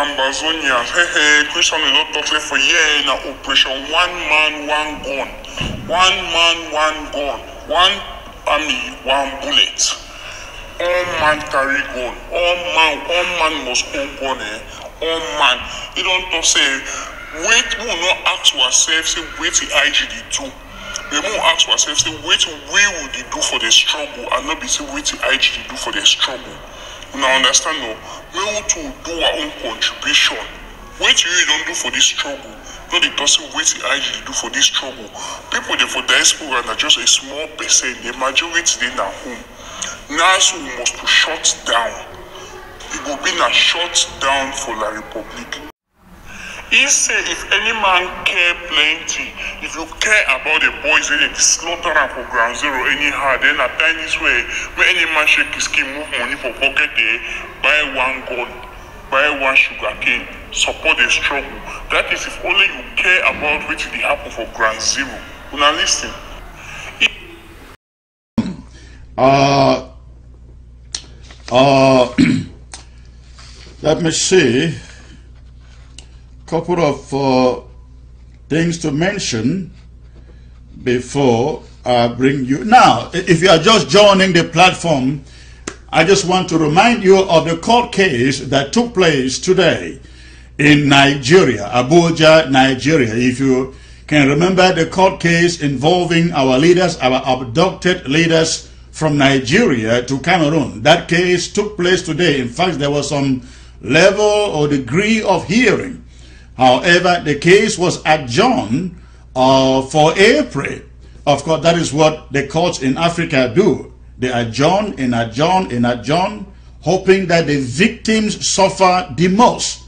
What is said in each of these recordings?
Ambazonians, Christian is not talking for year in operation one man, one gun. One man, one gun. One army, one bullet. All man carry gun. All man must own gun. All man. You don't talk say, wait, we will not ask ourselves, say, wait the IGD do. We won't ask ourselves, say, wait, we will do for the struggle, and not be say, wait the IGD do for the struggle. Now understand, no? We want to do our own contribution. What you don't do for this struggle, not the person what the IGD do for this struggle. People there for diaspora are just a small percent. The majority they are home. Now so we must to shut down. It will be a shut down for La Republic. He say if any man care plenty, if you care about the boys, they slaughter them for ground zero anyhow, then at time this way, when any man shake his skin, move money for pocket there, buy one gun, buy one sugar cane, support the struggle. That is if only you care about what will happen for ground zero. You now listen. Let me see. Couple of things to mention before I bring you. Now, if you are just joining the platform, I just want to remind you of the court case that took place today in Nigeria, Abuja, Nigeria. If you can remember the court case involving our leaders, our abducted leaders from Nigeria to Cameroon. That case took place today. In fact, there was some level or degree of hearing. However, the case was adjourned for April. Of course, that is what the courts in Africa do. They adjourn and adjourn and adjourn, hoping that the victims suffer the most.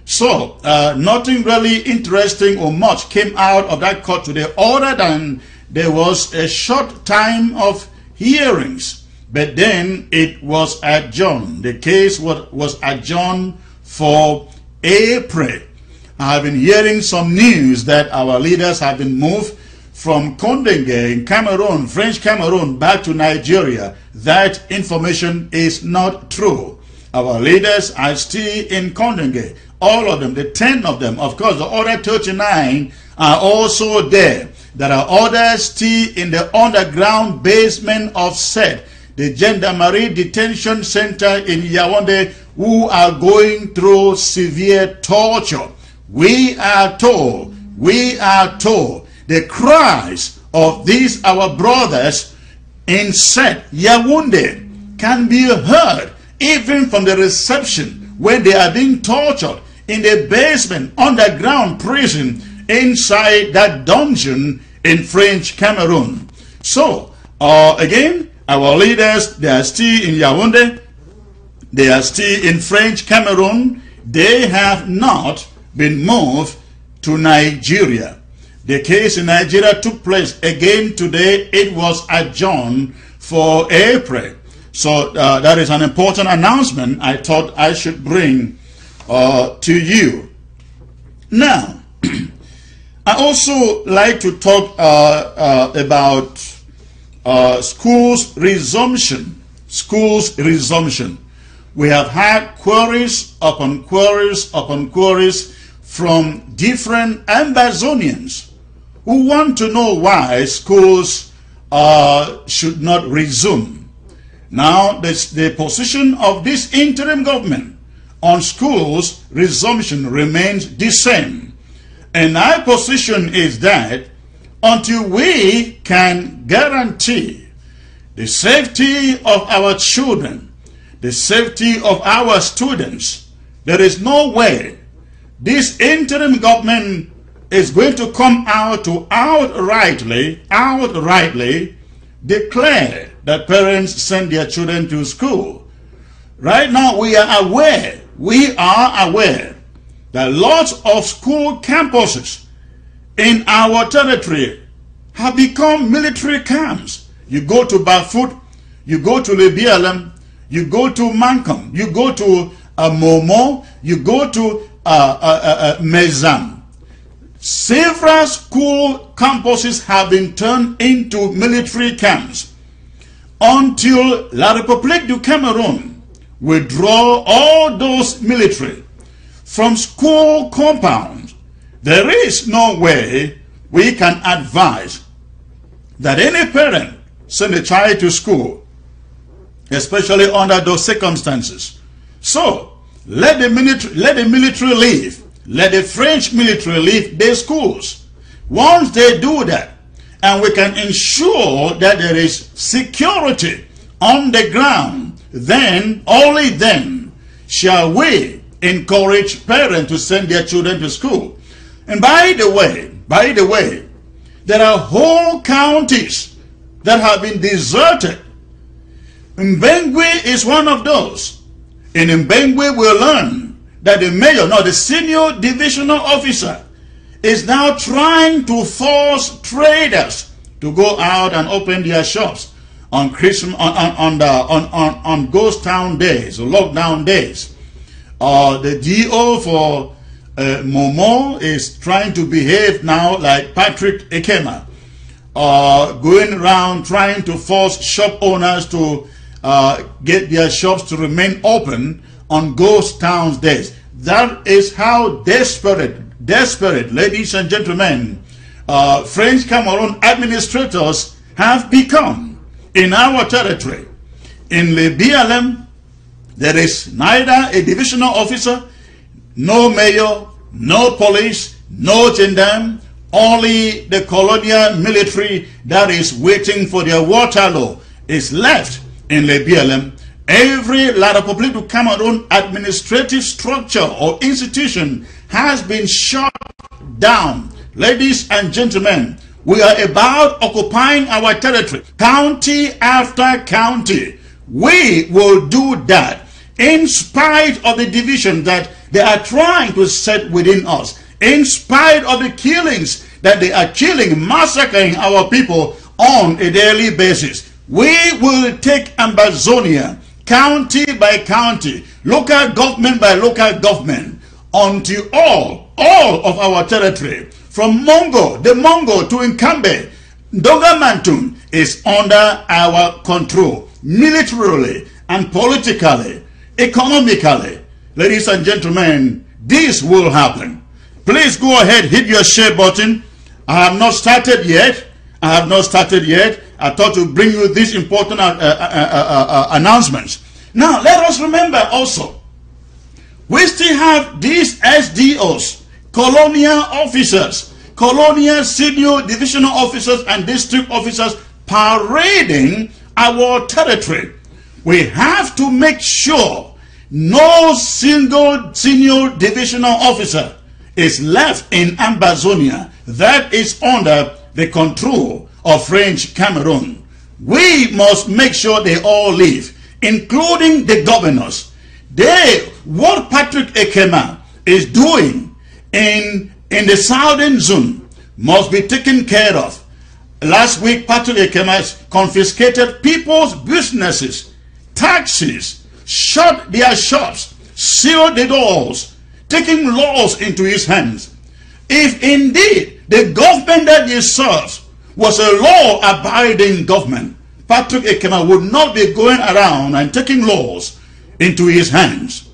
So, nothing really interesting or much came out of that court today, other than there was a short time of hearings. But then it was adjourned. The case was adjourned for April. I have been hearing some news that our leaders have been moved from Kondenge in Cameroon, French Cameroon, back to Nigeria. That information is not true. Our leaders are still in Kondenge. All of them, the 10 of them. Of course, the other 39 are also there. There are others still in the underground basement of SED, the Gendarmerie Detention Center in Yaoundé, who are going through severe torture. We are told, the cries of these our brothers in SED, Yaoundé, can be heard even from the reception when they are being tortured in the basement, underground prison inside that dungeon in French Cameroon. So, again, our leaders, they are still in Yaoundé. They are still in French Cameroon. They have not been moved to Nigeria. The case in Nigeria took place again today. It was adjourned for April. So that is an important announcement I thought I should bring to you. Now, I also like to talk about schools resumption. Schools resumption. We have had queries upon queries upon queries from different Ambazonians who want to know why schools should not resume. Now, the position of this interim government on schools resumption remains the same. And our position is that until we can guarantee the safety of our children, the safety of our students, there is no way this interim government is going to come out to outrightly declare that parents send their children to school. Right now we are aware that lots of school campuses in our territory have become military camps. You go to Bafut, you go to Lebialem, you go to Mankom, you go to Momo, you go to Mezam. Several school campuses have been turned into military camps until La République du Cameroon, withdraw all those military from school compounds, there is no way we can advise that any parent send a child to school, especially under those circumstances. So let the military leave. Let the French military leave their schools. Once they do that, and we can ensure that there is security on the ground, then, only then, shall we encourage parents to send their children to school. And by the way, there are whole counties that have been deserted. Mbengwe is one of those. In Mbengwe, we learn that the mayor, no, the senior divisional officer, is now trying to force traders to go out and open their shops on Christmas, on ghost town days, or lockdown days. The DO for Momo is trying to behave now like Patrick Ekema, going around trying to force shop owners to get their shops to remain open on ghost towns days. That is how desperate, ladies and gentlemen, French Cameroon administrators have become in our territory. In the BLM, there is neither a divisional officer, no mayor, no police, no gendarme, only the colonial military that is waiting for their Waterloo is left in the BLM. Every La République du Cameroon administrative structure or institution has been shut down. Ladies and gentlemen, we are about occupying our territory, county after county. We will do that in spite of the division that they are trying to set within us, in spite of the killings that they are killing, massacring our people on a daily basis. We will take Ambazonia, county by county, local government by local government, until all of our territory, from the Mongo to Nkambe, Dogamantun, is under our control, militarily and politically, economically. Ladies and gentlemen, this will happen. Please go ahead, hit your share button. I have not started yet. I thought to bring you these important announcements. Now, let us remember also, we still have these SDOs, colonial officers, colonial senior divisional officers and district officers parading our territory. We have to make sure no single senior divisional officer is left in Ambazonia that is under the control of French Cameroon. We must make sure they all leave, including the governors. What Patrick Ekema is doing in the southern zone must be taken care of. Last week, Patrick Ekema confiscated people's businesses, taxis, shut their shops, sealed the doors, taking laws into his hands. If indeed the government that he serves was a law-abiding government, Patrick Ekema would not be going around and taking laws into his hands.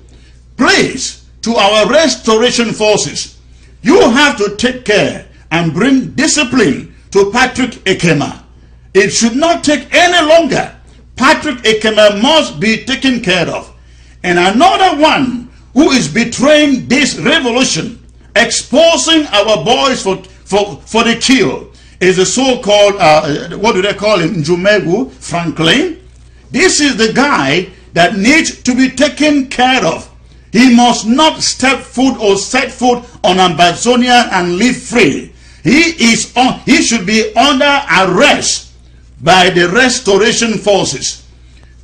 Please, to our restoration forces, you have to take care and bring discipline to Patrick Ekema. It should not take any longer. Patrick Ekema must be taken care of. And another one who is betraying this revolution, exposing our boys for the kill, is the so-called, what do they call him, Njume Franklin. This is the guy that needs to be taken care of. He must not step foot or set foot on Ambazonia and live free. He should be under arrest by the restoration forces.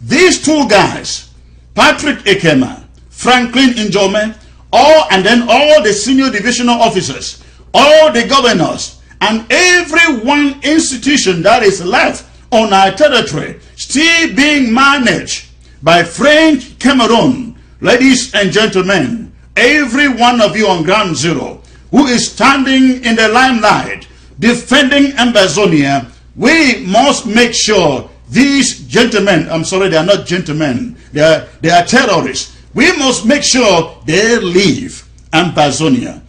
These two guys, Patrick Ekema, Franklin Njume, and then all the senior divisional officers, all the governors, and every one institution that is left on our territory still being managed by French Cameroon. Ladies and gentlemen, every one of you on ground zero who is standing in the limelight defending Ambazonia, we must make sure these gentlemen, I'm sorry, they are not gentlemen, they are terrorists. We must make sure they leave Ambazonia.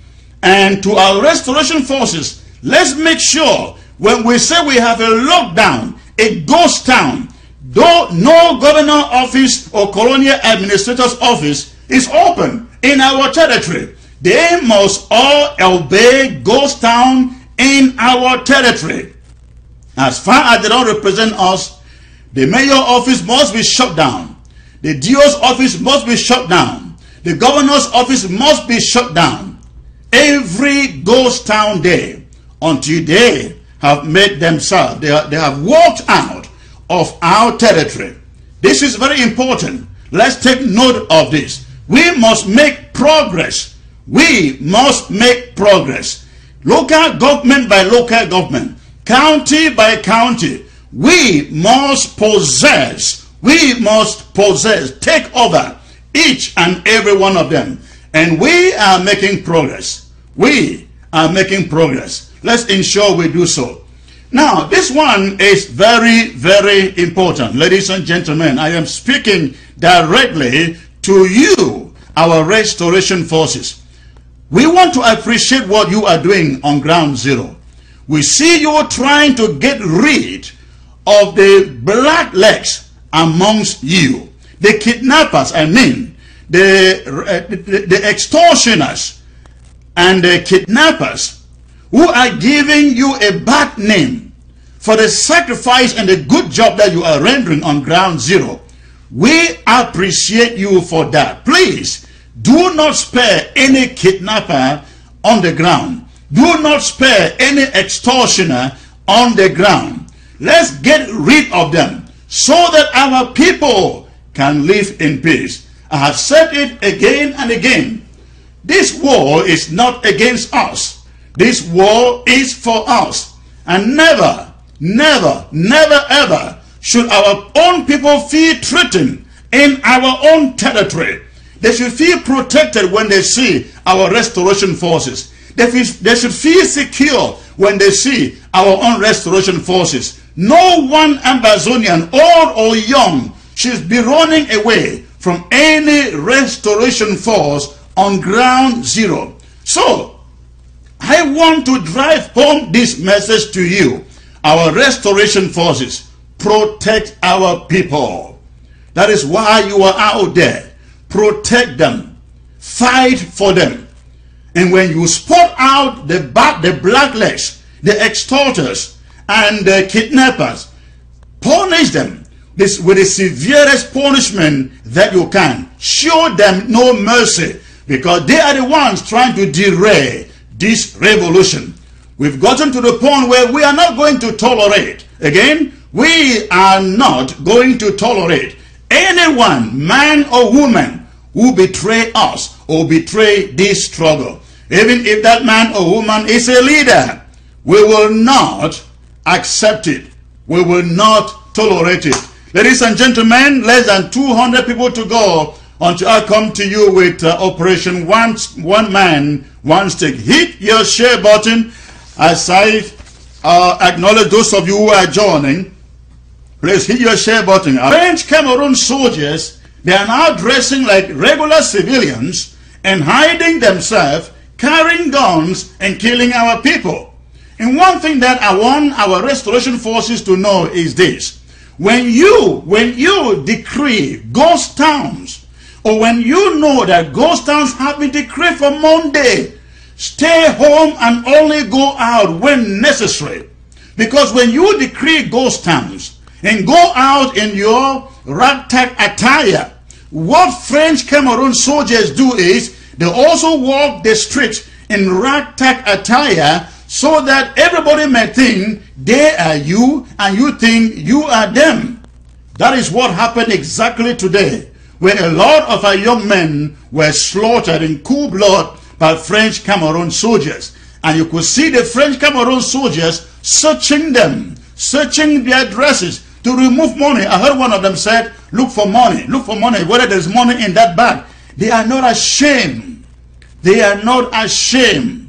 And to our restoration forces, let's make sure when we say we have a lockdown, a ghost town, though no governor office or colonial administrator's office is open in our territory, they must all obey ghost town in our territory. As far as they don't represent us, the mayor office must be shut down. The DO's office must be shut down. The governor's office must be shut down. Every ghost town day until they have made themselves, they have walked out of our territory. This is very important. Let's take note of this. We must make progress. We must make progress. Local government by local government, county by county, we must possess, take over each and every one of them. And we are making progress. We are making progress. Let's ensure we do so. Now, this one is very, very important. Ladies and gentlemen, I am speaking directly to you, our restoration forces. We want to appreciate what you are doing on ground zero. We see you trying to get rid of the black legs amongst you. The kidnappers, I mean, the extortioners and the kidnappers who are giving you a bad name for the sacrifice and the good job that you are rendering on ground zero. We appreciate you for that. Please, do not spare any kidnapper on the ground. Do not spare any extortioner on the ground. Let's get rid of them so that our people can live in peace. I have said it again and again. This war is not against us. This war is for us. And never, never, never ever should our own people feel threatened in our own territory. They should feel protected when they see our restoration forces. They should feel secure when they see our own restoration forces. No one Ambazonian, old or young, should be running away from any restoration force on ground zero. So, I want to drive home this message to you. Our restoration forces, protect our people. That is why you are out there. Protect them. Fight for them. And when you spot out the blacklegs, the extorters, and the kidnappers, punish them with the severest punishment that you can. Show them no mercy, because they are the ones trying to derail this revolution. We've gotten to the point where we are not going to tolerate. Again, we are not going to tolerate anyone, man or woman, who betray us or betray this struggle. Even if that man or woman is a leader, we will not accept it. We will not tolerate it. Ladies and gentlemen, less than 200 people to go until I come to you with Operation One Man, One Stick. Hit your share button as I acknowledge those of you who are joining. Please hit your share button. French Cameroon soldiers, they are now dressing like regular civilians and hiding themselves, carrying guns and killing our people. And one thing that I want our restoration forces to know is this. When you decree ghost towns, or when you know that ghost towns have been decreed for Monday, stay home and only go out when necessary. Because when you decree ghost towns and go out in your ragtag attire, what French Cameroon soldiers do is they also walk the streets in ragtag attire so that everybody may think they are you and you think you are them. That is what happened exactly today, when a lot of our young men were slaughtered in cool blood by French Cameroon soldiers. And you could see the French Cameroon soldiers searching them, searching their dresses to remove money. I heard one of them said, look for money, whether there's money in that bag. They are not ashamed. They are not ashamed.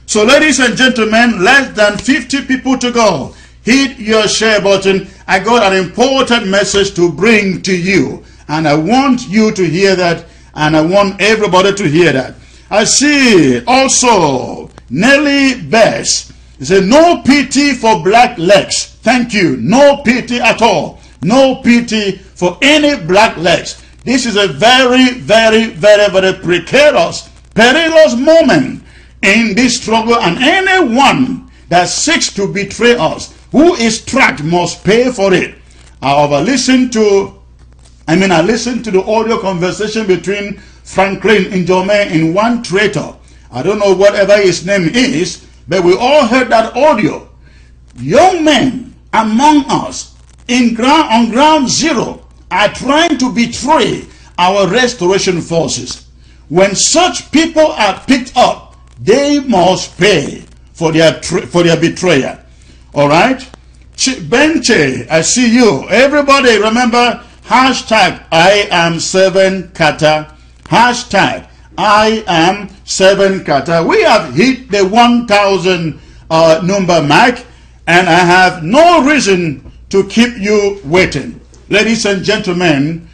So ladies and gentlemen, less than 50 people to go. Hit your share button. I got an important message to bring to you. And I want you to hear that, and I want everybody to hear that. I see also Nelly Bess. He said, no pity for black legs. Thank you. No pity at all. No pity for any black legs. This is a very, very, very, very precarious, perilous moment in this struggle, and anyone that seeks to betray us, who is tracked, must pay for it. I listened to the audio conversation between Franklin Njume and one traitor. I don't know whatever his name is, but we all heard that audio. Young men among us on ground zero are trying to betray our restoration forces. When such people are picked up, they must pay for their betrayal. All right? Benche, I see you. Everybody remember, hashtag I am 7Kata. Hashtag I am 7Kata. We have hit the 1,000 number mark, and I have no reason to keep you waiting. Ladies and gentlemen,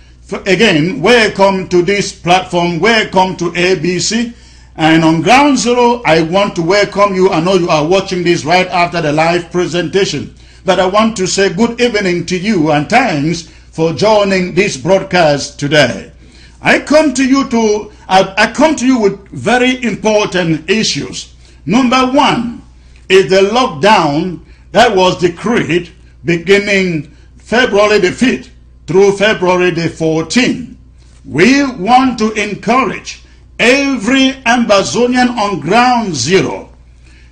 again, welcome to this platform. Welcome to ABC. And on Ground Zero, I want to welcome you. I know you are watching this right after the live presentation, but I want to say good evening to you and thanks for joining this broadcast today. I come to you with very important issues. Number one is the lockdown that was decreed beginning February the 5th through February the 14th. We want to encourage every Ambazonian on Ground Zero.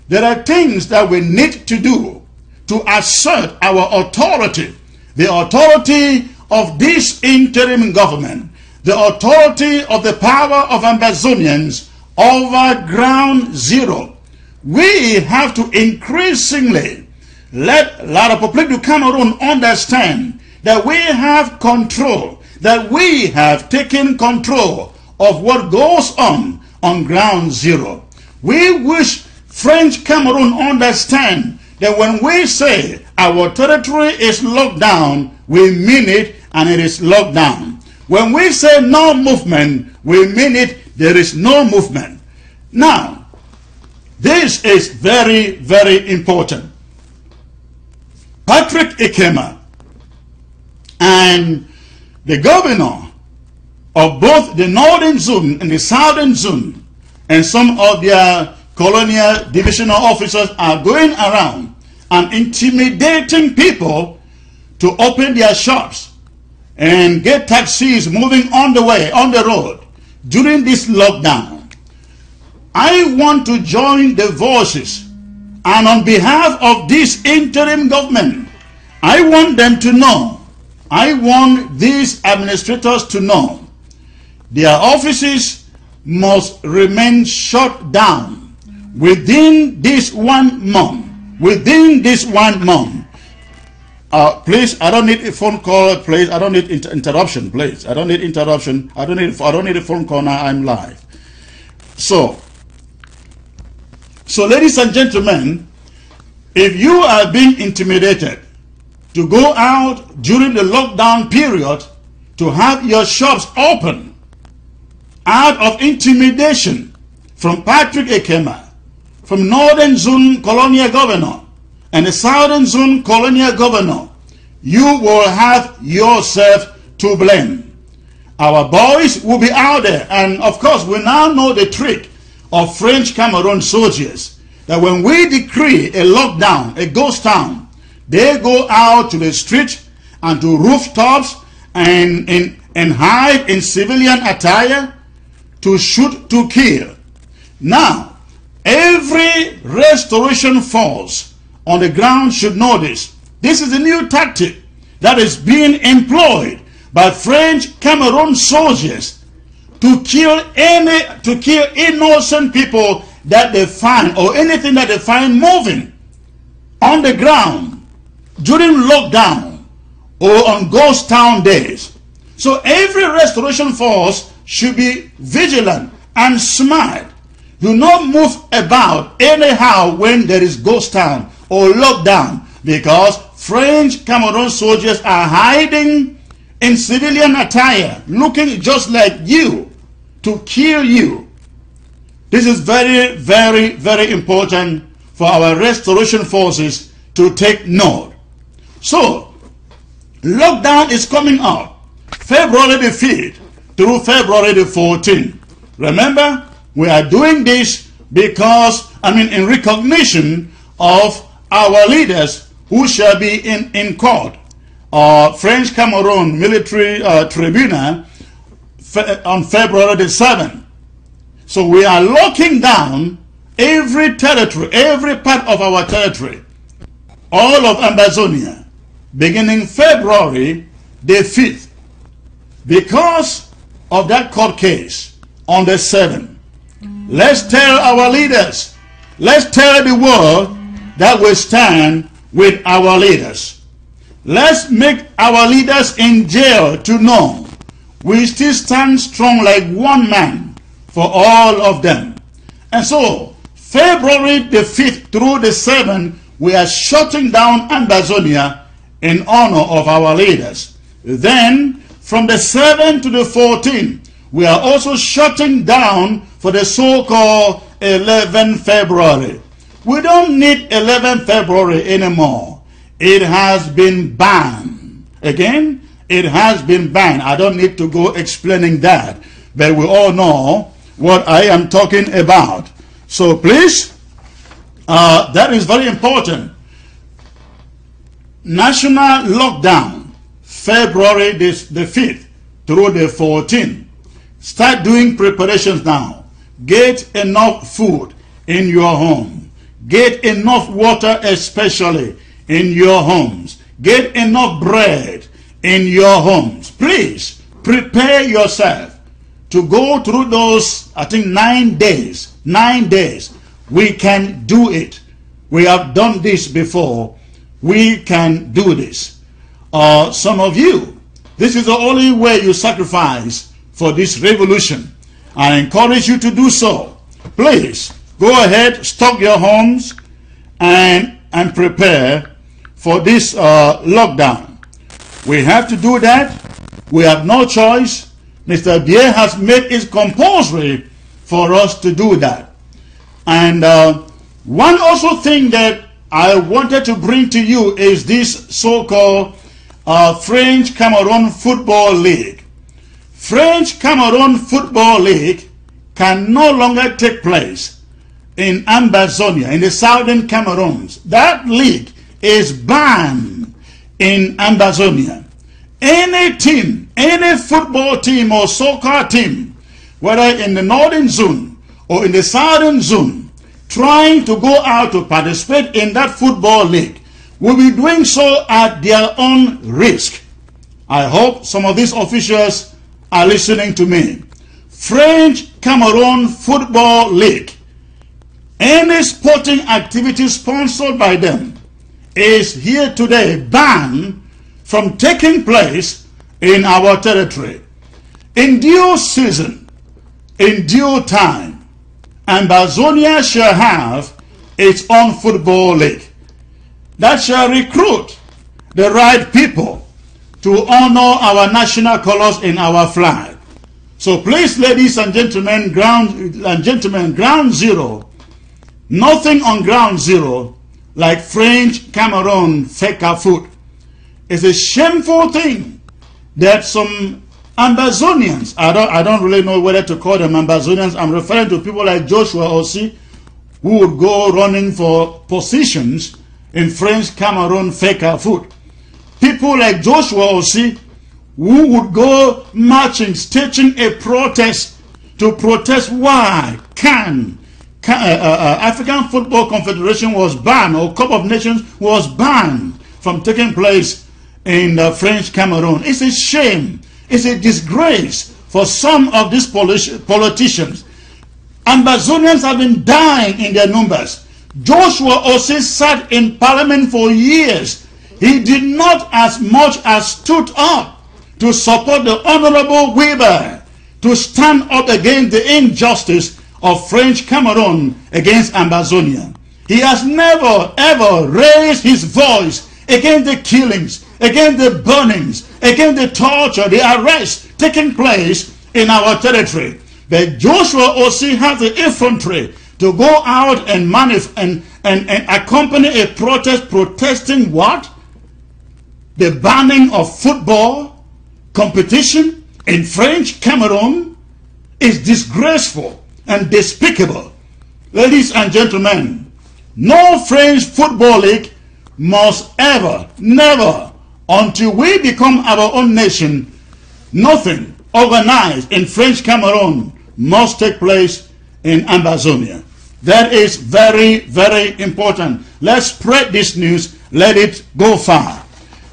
There are things that we need to do to assert our authority, the authority of this interim government, the authority of the power of Ambazonians over Ground Zero. We have to increasingly let La République du Cameroon understand that we have control, that we have taken control of what goes on Ground Zero. We wish French Cameroon understand that when we say our territory is locked down, we mean it, and it is locked down. When we say no movement, we mean it, there is no movement. Now, this is very, very important. Patrick Ikema and the governor of both the northern zone and the southern zone and some of their colonial divisional officers are going around and intimidating people to open their shops and get taxis moving on the road during this lockdown. I want to join the voices, and on behalf of this interim government, I want them to know, I want these administrators to know, their offices must remain shut down within this 1 month. Within this 1 month. Please, I don't need a phone call, please. I don't need interruption, please. I don't need interruption. I don't need a phone call now. I'm live. So ladies and gentlemen, if you are being intimidated to go out during the lockdown period to have your shops open out of intimidation from Patrick Ikema, from Northern Zone Colonial Governor and the Southern Zone Colonial Governor, you will have yourself to blame. Our boys will be out there, and of course we now know the trick of French Cameroon soldiers, that when we decree a lockdown, a ghost town, they go out to the street and to rooftops and hide in civilian attire to shoot, to kill. Now, every restoration force on the ground should know this. This is a new tactic that is being employed by French Cameroon soldiers to kill innocent people that they find, or anything that they find moving on the ground during lockdown or on ghost town days. So every restoration force should be vigilant and smart. Do not move about anyhow when there is ghost town or lockdown, because French Cameroon soldiers are hiding in civilian attire, looking just like you, to kill you. This is very, very, very important for our restoration forces to take note. So, lockdown is coming up February the 5th through February the 14th. Remember, we are doing this because, in recognition of our leaders who shall be in court. French Cameroon military tribunal on February the 7th. So we are locking down every territory, every part of our territory, all of Ambazonia, beginning February the 5th, because of that court case on the 7th. Let's tell our leaders, let's tell the world that we stand with our leaders. Let's make our leaders in jail to know we still stand strong like one man for all of them. And so, February the 5th through the 7th, we are shutting down Ambazonia in honor of our leaders. Then, from the 7th to the 14th, we are also shutting down for the so-called 11 February. We don't need 11 February anymore. It has been banned. Again, it has been banned. I don't need to go explaining that, but we all know what I am talking about. So please, that is very important. National lockdown, February the 5th through the 14th. Start doing preparations now. Get enough food in your home. Get enough water, especially in your homes. Get enough bread in your homes. Please prepare yourself to go through those, I think, 9 days. 9 days. We can do it. We have done this before. We can do this. Some of you, this is the only way you sacrifice for this revolution. I encourage you to do so. Please go ahead, stock your homes and prepare for this lockdown. We have to do that. We have no choice. Mr. Bier has made it compulsory for us to do that. And one also thing that I wanted to bring to you is this so-called French Cameroon Football League. French Cameroon Football League can no longer take place in Ambazonia, in the southern Cameroons. That league is banned in Ambazonia. Any team, any football team or soccer team, whether in the northern zone or in the southern zone, trying to go out to participate in that football league will be doing so at their own risk. I hope some of these officials are listening to me. French Cameroon Football League, any sporting activity sponsored by them, is here today banned from taking place in our territory. In due season, in due time, Ambazonia shall have its own football league that shall recruit the right people to honor our national colors in our flag. So please, ladies and gentlemen, ground zero, nothing on ground zero like French Cameroon Feka food. It's a shameful thing that some Ambazonians, I don't really know whether to call them Ambazonians, I'm referring to people like Joshua Ossi, who would go running for positions in French Cameroon Feka food. People like Joshua Ossi, who would go marching, staging a protest to protest why African Football Confederation was banned, or Cup of Nations was banned from taking place in French Cameroon. It's a shame. It's a disgrace for some of these politicians. Ambazonians have been dying in their numbers. Joshua Ossi sat in parliament for years. He did not as much as stood up to support the Honorable Weber to stand up against the injustice of French Cameroon against Ambazonia. He has never ever raised his voice against the killings, against the burnings, against the torture, the arrests taking place in our territory. But Joshua also has the infantry to go out and accompany a protest, protesting what? The banning of football competition in French Cameroon is disgraceful and despicable. Ladies and gentlemen, no French football league must ever, never, until we become our own nation, nothing organized in French Cameroon must take place in Ambazonia. That is very, very important. Let's spread this news. Let it go far.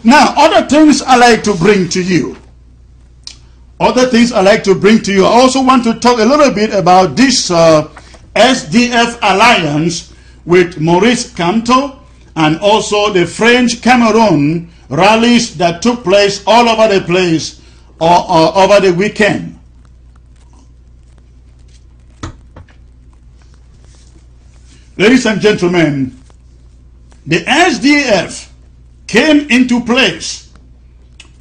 Now, other things I like to bring to you. I also want to talk a little bit about this SDF alliance with Maurice Kamto and also the French Cameroon rallies that took place all over the place over the weekend. Ladies and gentlemen, the SDF came into place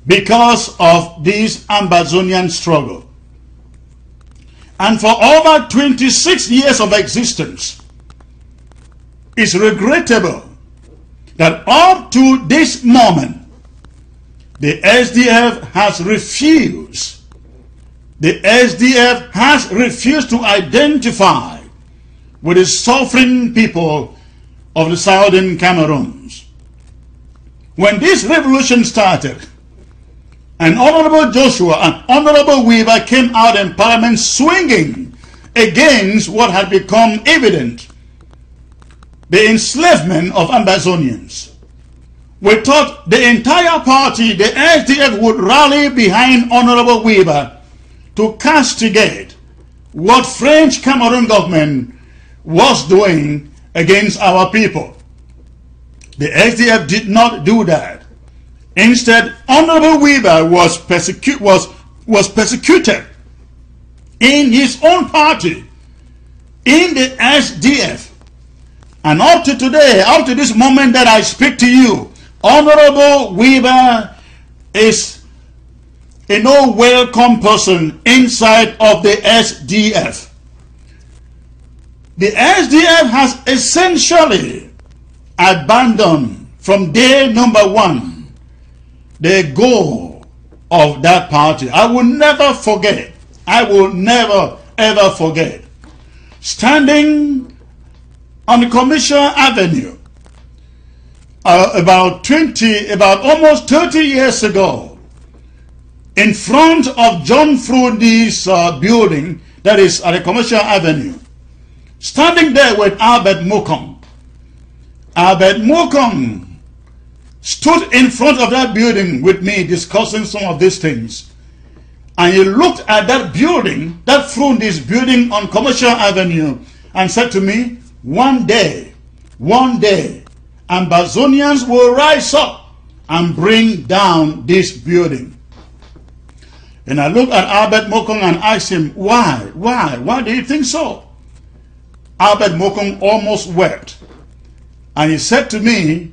because of this Ambazonian struggle. And for over 26 years of existence, it's regrettable that up to this moment, the SDF has refused. The SDF has refused to identify with the suffering people of the southern Cameroons. When this revolution started, and Honorable Joshua and Honorable Weaver came out in Parliament swinging against what had become evident, the enslavement of Ambazonians. We thought the entire party, the SDF, would rally behind Honorable Weaver to castigate what French Cameroon government was doing against our people. The SDF did not do that. Instead, Honorable Weaver was persecuted in his own party, in the SDF. And up to today, up to this moment that I speak to you, Honorable Weaver is a no welcome person inside of the SDF. The SDF has essentially abandoned from day number one the goal of that party. I will never forget. I will never ever forget. Standing on the Commercial Avenue about almost 30 years ago, in front of John Frudy's building that is at the Commercial Avenue, standing there with Albert Mokong. Albert Mokong stood in front of that building with me discussing some of these things. And he looked at that building, that Frudy's building on Commercial Avenue, and said to me, one day, Ambazonians will rise up and bring down this building. And I looked at Albert Mokong and asked him, why? Why do you think so? Albert Mokong almost wept. And he said to me,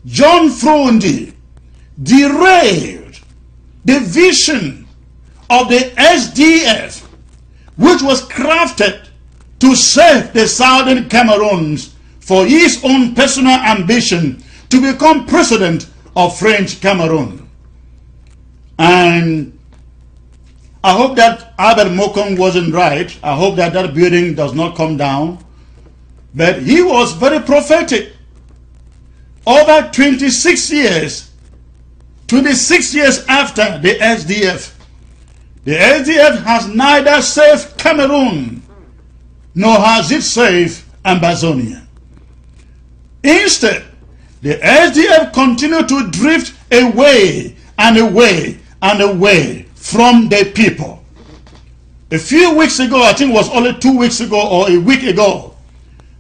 John Frudy, derailed the vision of the SDF, which was crafted to save the southern Cameroons for his own personal ambition to become president of French Cameroon. And I hope that Albert Mokong wasn't right. I hope that that building does not come down. But he was very prophetic. Over 26 years after the SDF has neither saved Cameroon nor has it saved Ambazonia. Instead, the SDF continued to drift away and away and away from the people. A few weeks ago, I think it was only 2 weeks ago or a week ago,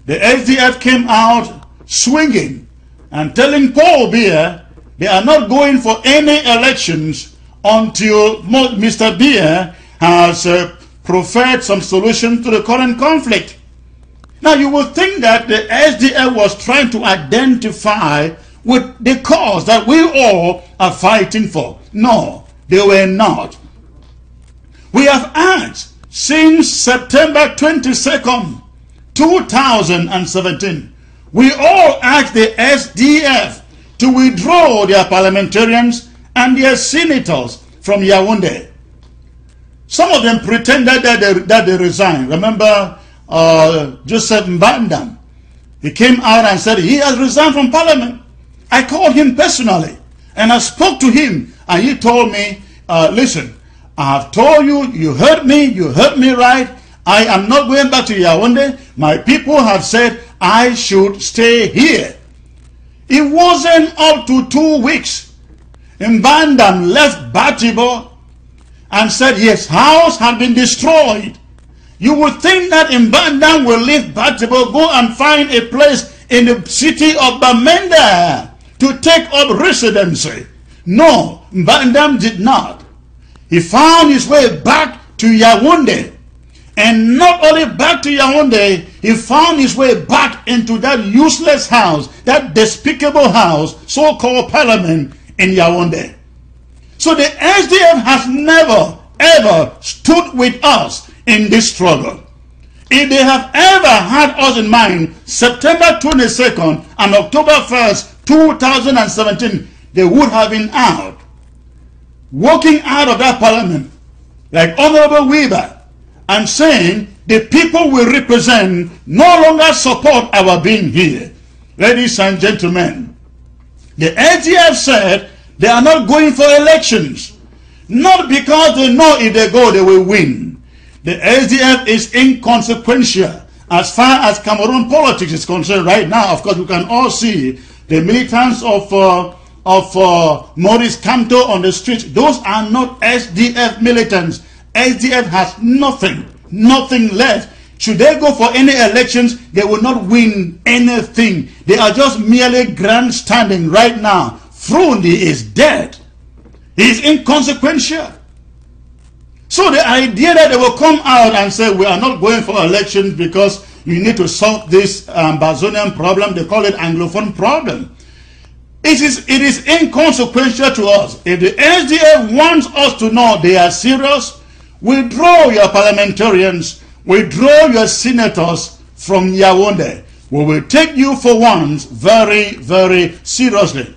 the SDF came out swinging and telling Paul Biya they are not going for any elections until Mr. Biya has proffered some solution to the current conflict. Now you would think that the SDF was trying to identify with the cause that we all are fighting for. No, they were not. We have asked since September 22nd, 2017, we all asked the SDF to withdraw their parliamentarians and their senators from Yaoundé. Some of them pretended that they resigned. Remember Joseph Mbandam? He came out and said he has resigned from parliament. I called him personally and I spoke to him, and he told me, listen, I have told you, you heard me right. I am not going back to Yaoundé. My people have said I should stay here. It wasn't up to 2 weeks. Mbandam left Batibo and said his house had been destroyed. You would think that Mbandam will leave Batibo, go and find a place in the city of Bamenda to take up residency. No, Mbandam did not. He found his way back to Yaoundé. And not only back to Yaoundé, he found his way back into that useless house, that despicable house, so-called parliament in Yaoundé. So the SDF has never, ever stood with us in this struggle. If they have ever had us in mind, September 22nd and October 1st, 2017, they would have been out, walking out of that parliament like Honorable Weaver, and saying the people we represent no longer support our being here. Ladies and gentlemen, the SDF said they are not going for elections, not because they know if they go they will win. The SDF is inconsequential as far as Cameroon politics is concerned right now. Of course, we can all see the militants of Maurice Kamto on the street. Those are not SDF militants. SDF has nothing left. Should they go for any elections, they will not win anything. They are just merely grandstanding right now. Frundi is dead. He is inconsequential. So the idea that they will come out and say we are not going for elections because you need to solve this Ambazonian problem, they call it Anglophone problem. It is inconsequential to us. If the SDF wants us to know they are serious, withdraw your parliamentarians, withdraw your senators from Yaoundé. We will take you for once very, very seriously.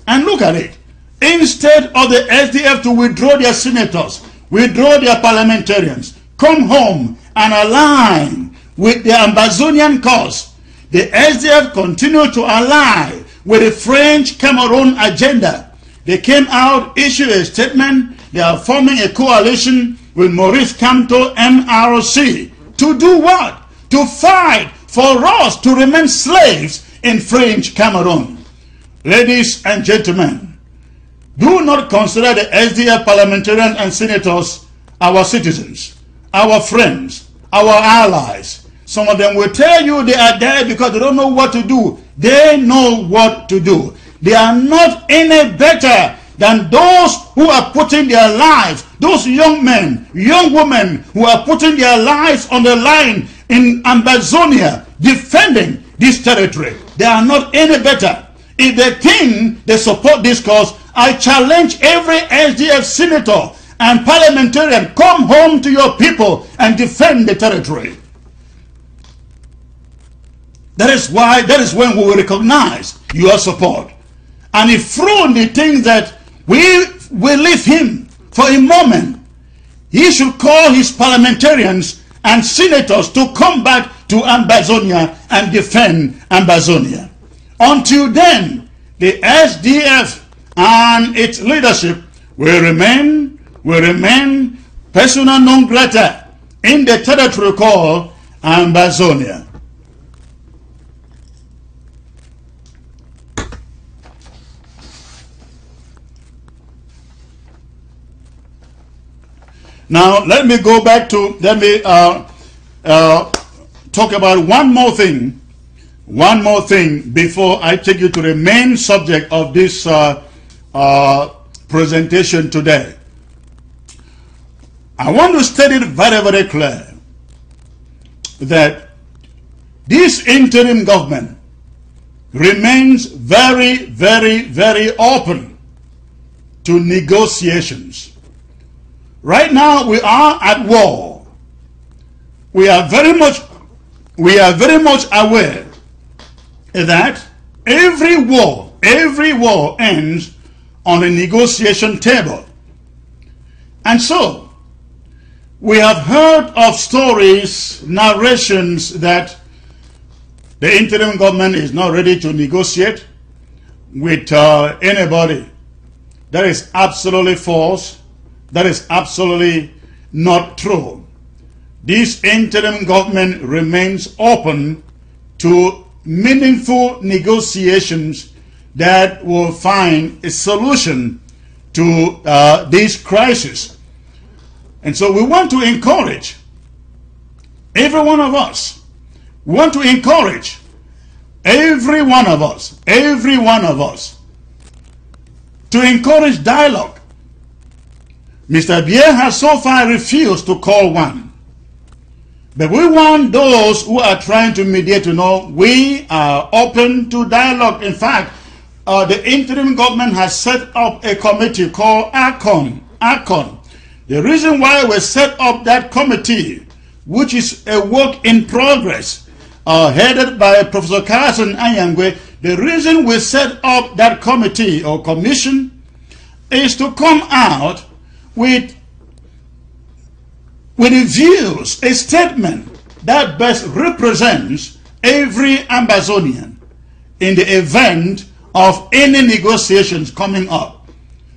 And look at it. Instead of the SDF to withdraw their senators, withdraw their parliamentarians, come home and align with the Ambazonian cause, the SDF continue to align with the French Cameroon agenda. They came out, issued a statement. They are forming a coalition with Maurice Kamto MRC. To do what? To fight for us to remain slaves in French Cameroon. Ladies and gentlemen, do not consider the SDF parliamentarians and senators our citizens, our friends, our allies. Some of them will tell you they are there because they don't know what to do. They know what to do. They are not any better than those who are putting their lives, those young men, young women who are putting their lives on the line in Ambazonia defending this territory. They are not any better. If they think they support this cause, I challenge every SDF senator and parliamentarian, come home to your people and defend the territory. That is when we will recognize your support. And if Frundi thinks that we will leave him for a moment, he should call his parliamentarians and senators to come back to Ambazonia and defend Ambazonia. Until then, the SDF and its leadership will remain persona non grata in the territory called Ambazonia. Now, let me go back to, talk about one more thing before I take you to the main subject of this presentation today. I want to state it very, very clear that this interim government remains very, very, very open to negotiations. Right now we are at war. We are very much aware that every war ends on a negotiation table. And so we have heard of stories, narrations that the interim government is not ready to negotiate with anybody. That is absolutely false. That is absolutely not true. This interim government remains open to meaningful negotiations that will find a solution to this crisis. And so we want to encourage every one of us. We want to encourage every one of us to encourage dialogue. Mr. Bier has so far refused to call one. But we want those who are trying to mediate to know we are open to dialogue. In fact, the interim government has set up a committee called ACON. The reason why we set up that committee, which is a work in progress, headed by Professor Carson Anyangwe, the reason we set up that committee or commission is to come out with the views, a statement that best represents every Ambazonian in the event of any negotiations coming up.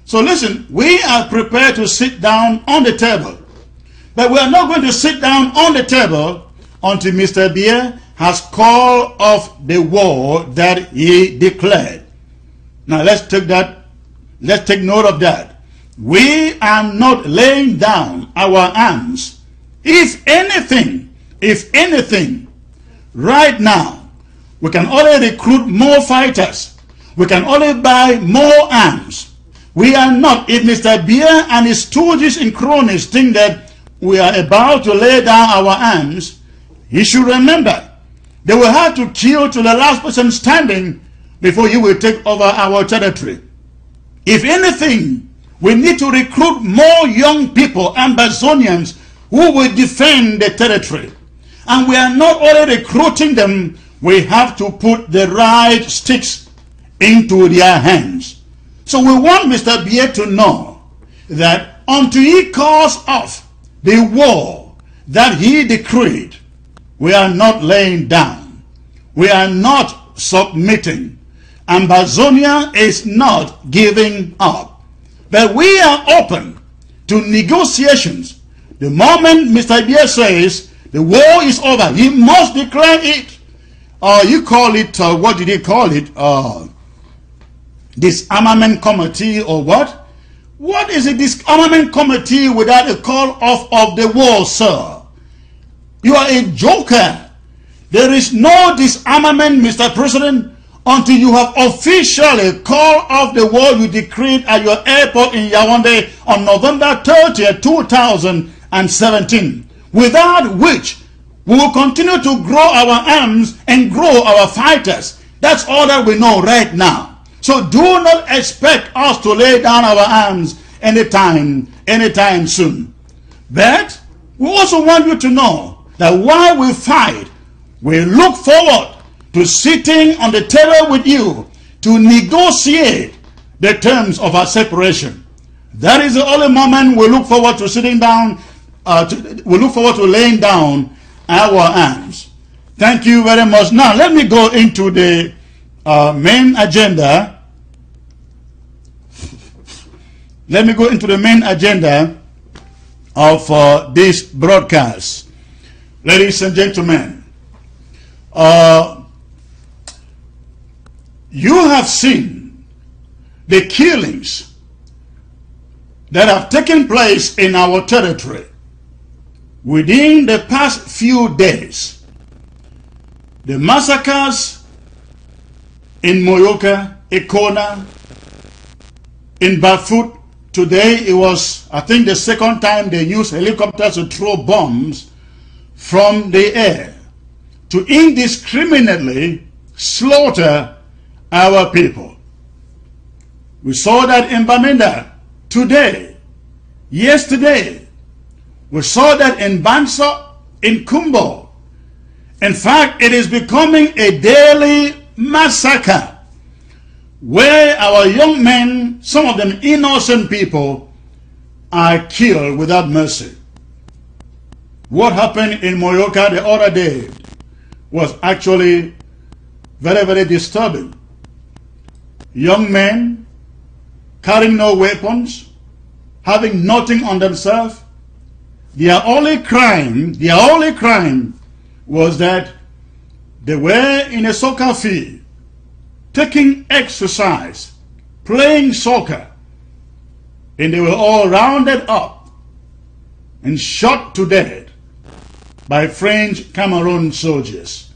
So listen, we are prepared to sit down on the table, but we are not going to sit down on the table until Mr. Bier has called off the war that he declared. Now let's take note of that. We are not laying down our arms. If anything, right now, we can only recruit more fighters. We can only buy more arms. We are not. If Mr. Bier and his stooges and cronies think that we are about to lay down our arms, he should remember they will have to kill to the last person standing before he will take over our territory. If anything, we need to recruit more young people, Ambazonians, who will defend the territory. And we are not only recruiting them, we have to put the right sticks into their hands. So we want Mr. Bier to know that until he calls off the war that he decreed, we are not laying down. We are not submitting. Ambazonia is not giving up. But we are open to negotiations. The moment Mr. Bier says the war is over, he must declare it. You call it, what did he call it? Disarmament committee or what? What is a disarmament committee without a call off of the war, sir? You are a joker. There is no disarmament, Mr. President, until you have officially called off the war you decreed at your airport in Yaoundé on November 30th, 2017, without which we will continue to grow our arms and grow our fighters. That's all that we know right now. So do not expect us to lay down our arms anytime soon. But we also want you to know that while we fight, we look forward to sitting on the table with you to negotiate the terms of our separation. That is the only moment we look forward to sitting down, we look forward to laying down our arms. Thank you very much. Now let me go into the main agenda. Let me go into the main agenda of this broadcast. Ladies and gentlemen, you have seen the killings that have taken place in our territory within the past few days. The massacres in Moyoka, Ikona, in Bafut. Today it was, I think, the second time they used helicopters to throw bombs from the air to indiscriminately slaughter our people. We saw that in Bamenda today, yesterday. We saw that in Banso, in Kumbo. In fact, it is becoming a daily massacre where our young men, some of them innocent people, are killed without mercy. What happened in Moyoka the other day was actually very, very disturbing. Young men carrying no weapons, having nothing on themselves. Their only crime was that they were in a soccer field, taking exercise, playing soccer, and they were all rounded up and shot to death by French Cameroon soldiers.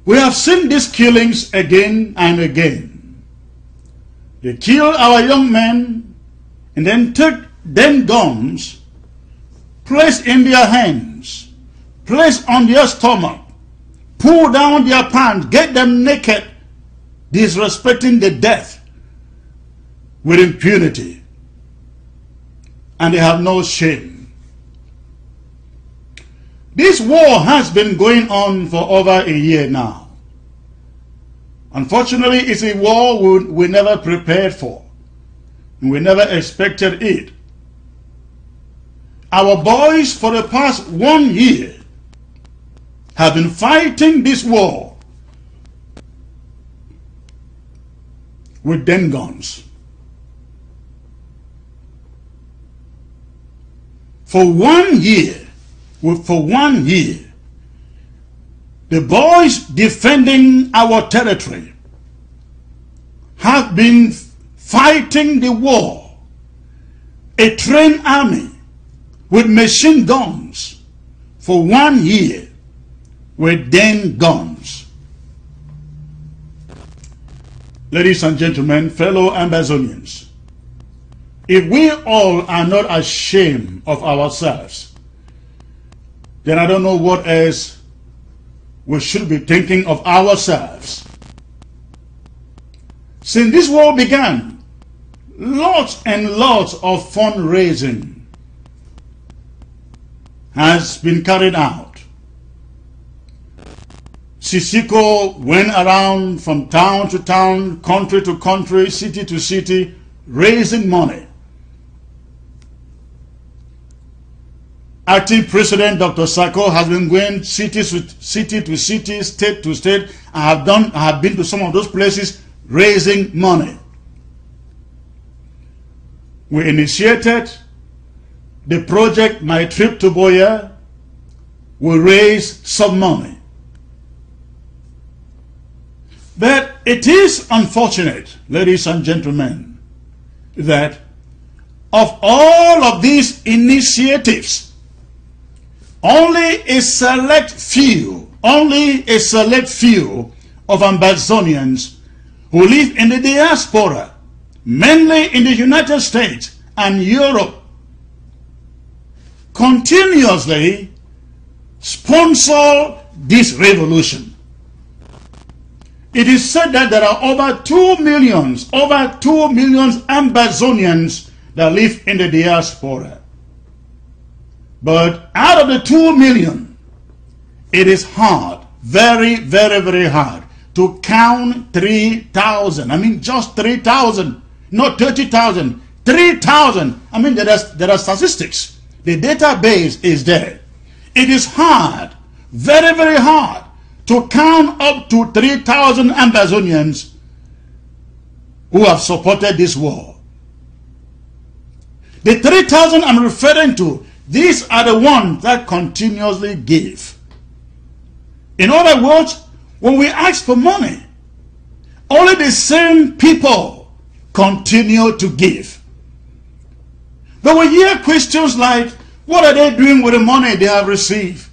We have seen these killings again and again. They kill our young men and then take them guns, place in their hands, place on their stomach, pull down their pants, get them naked, disrespecting the death with impunity. And they have no shame. This war has been going on for over a year now. Unfortunately, it's a war we never prepared for. And we never expected it. Our boys for the past 1 year have been fighting this war with den guns. For 1 year, the boys defending our territory have been fighting the war, a trained army with machine guns for 1 year with den guns. Ladies and gentlemen, fellow Ambazonians, if we all are not ashamed of ourselves, then I don't know what else we should be thinking of ourselves. Since this war began, lots and lots of fundraising has been carried out. Sisiko went around from town to town, country to country, city to city, raising money. Acting President Dr. Sako has been going city to city, state to state. I have been to some of those places raising money. We initiated the project My Trip to Boya. We raised some money. But it is unfortunate, ladies and gentlemen, that of all of these initiatives, only a select few of Ambazonians who live in the diaspora, mainly in the United States and Europe, continuously sponsor this revolution. It is said that there are over 2 million Ambazonians that live in the diaspora. But out of the 2 million, it is hard, very, very, very hard to count 3,000. I mean, just 3,000, not 30,000, 3,000. I mean, there are statistics. The database is there. It is hard, very, very hard to count up to 3,000 Ambazonians who have supported this war. The 3,000 I'm referring to, these are the ones that continuously give. In other words, when we ask for money, only the same people continue to give. But we hear questions like, what are they doing with the money they have received?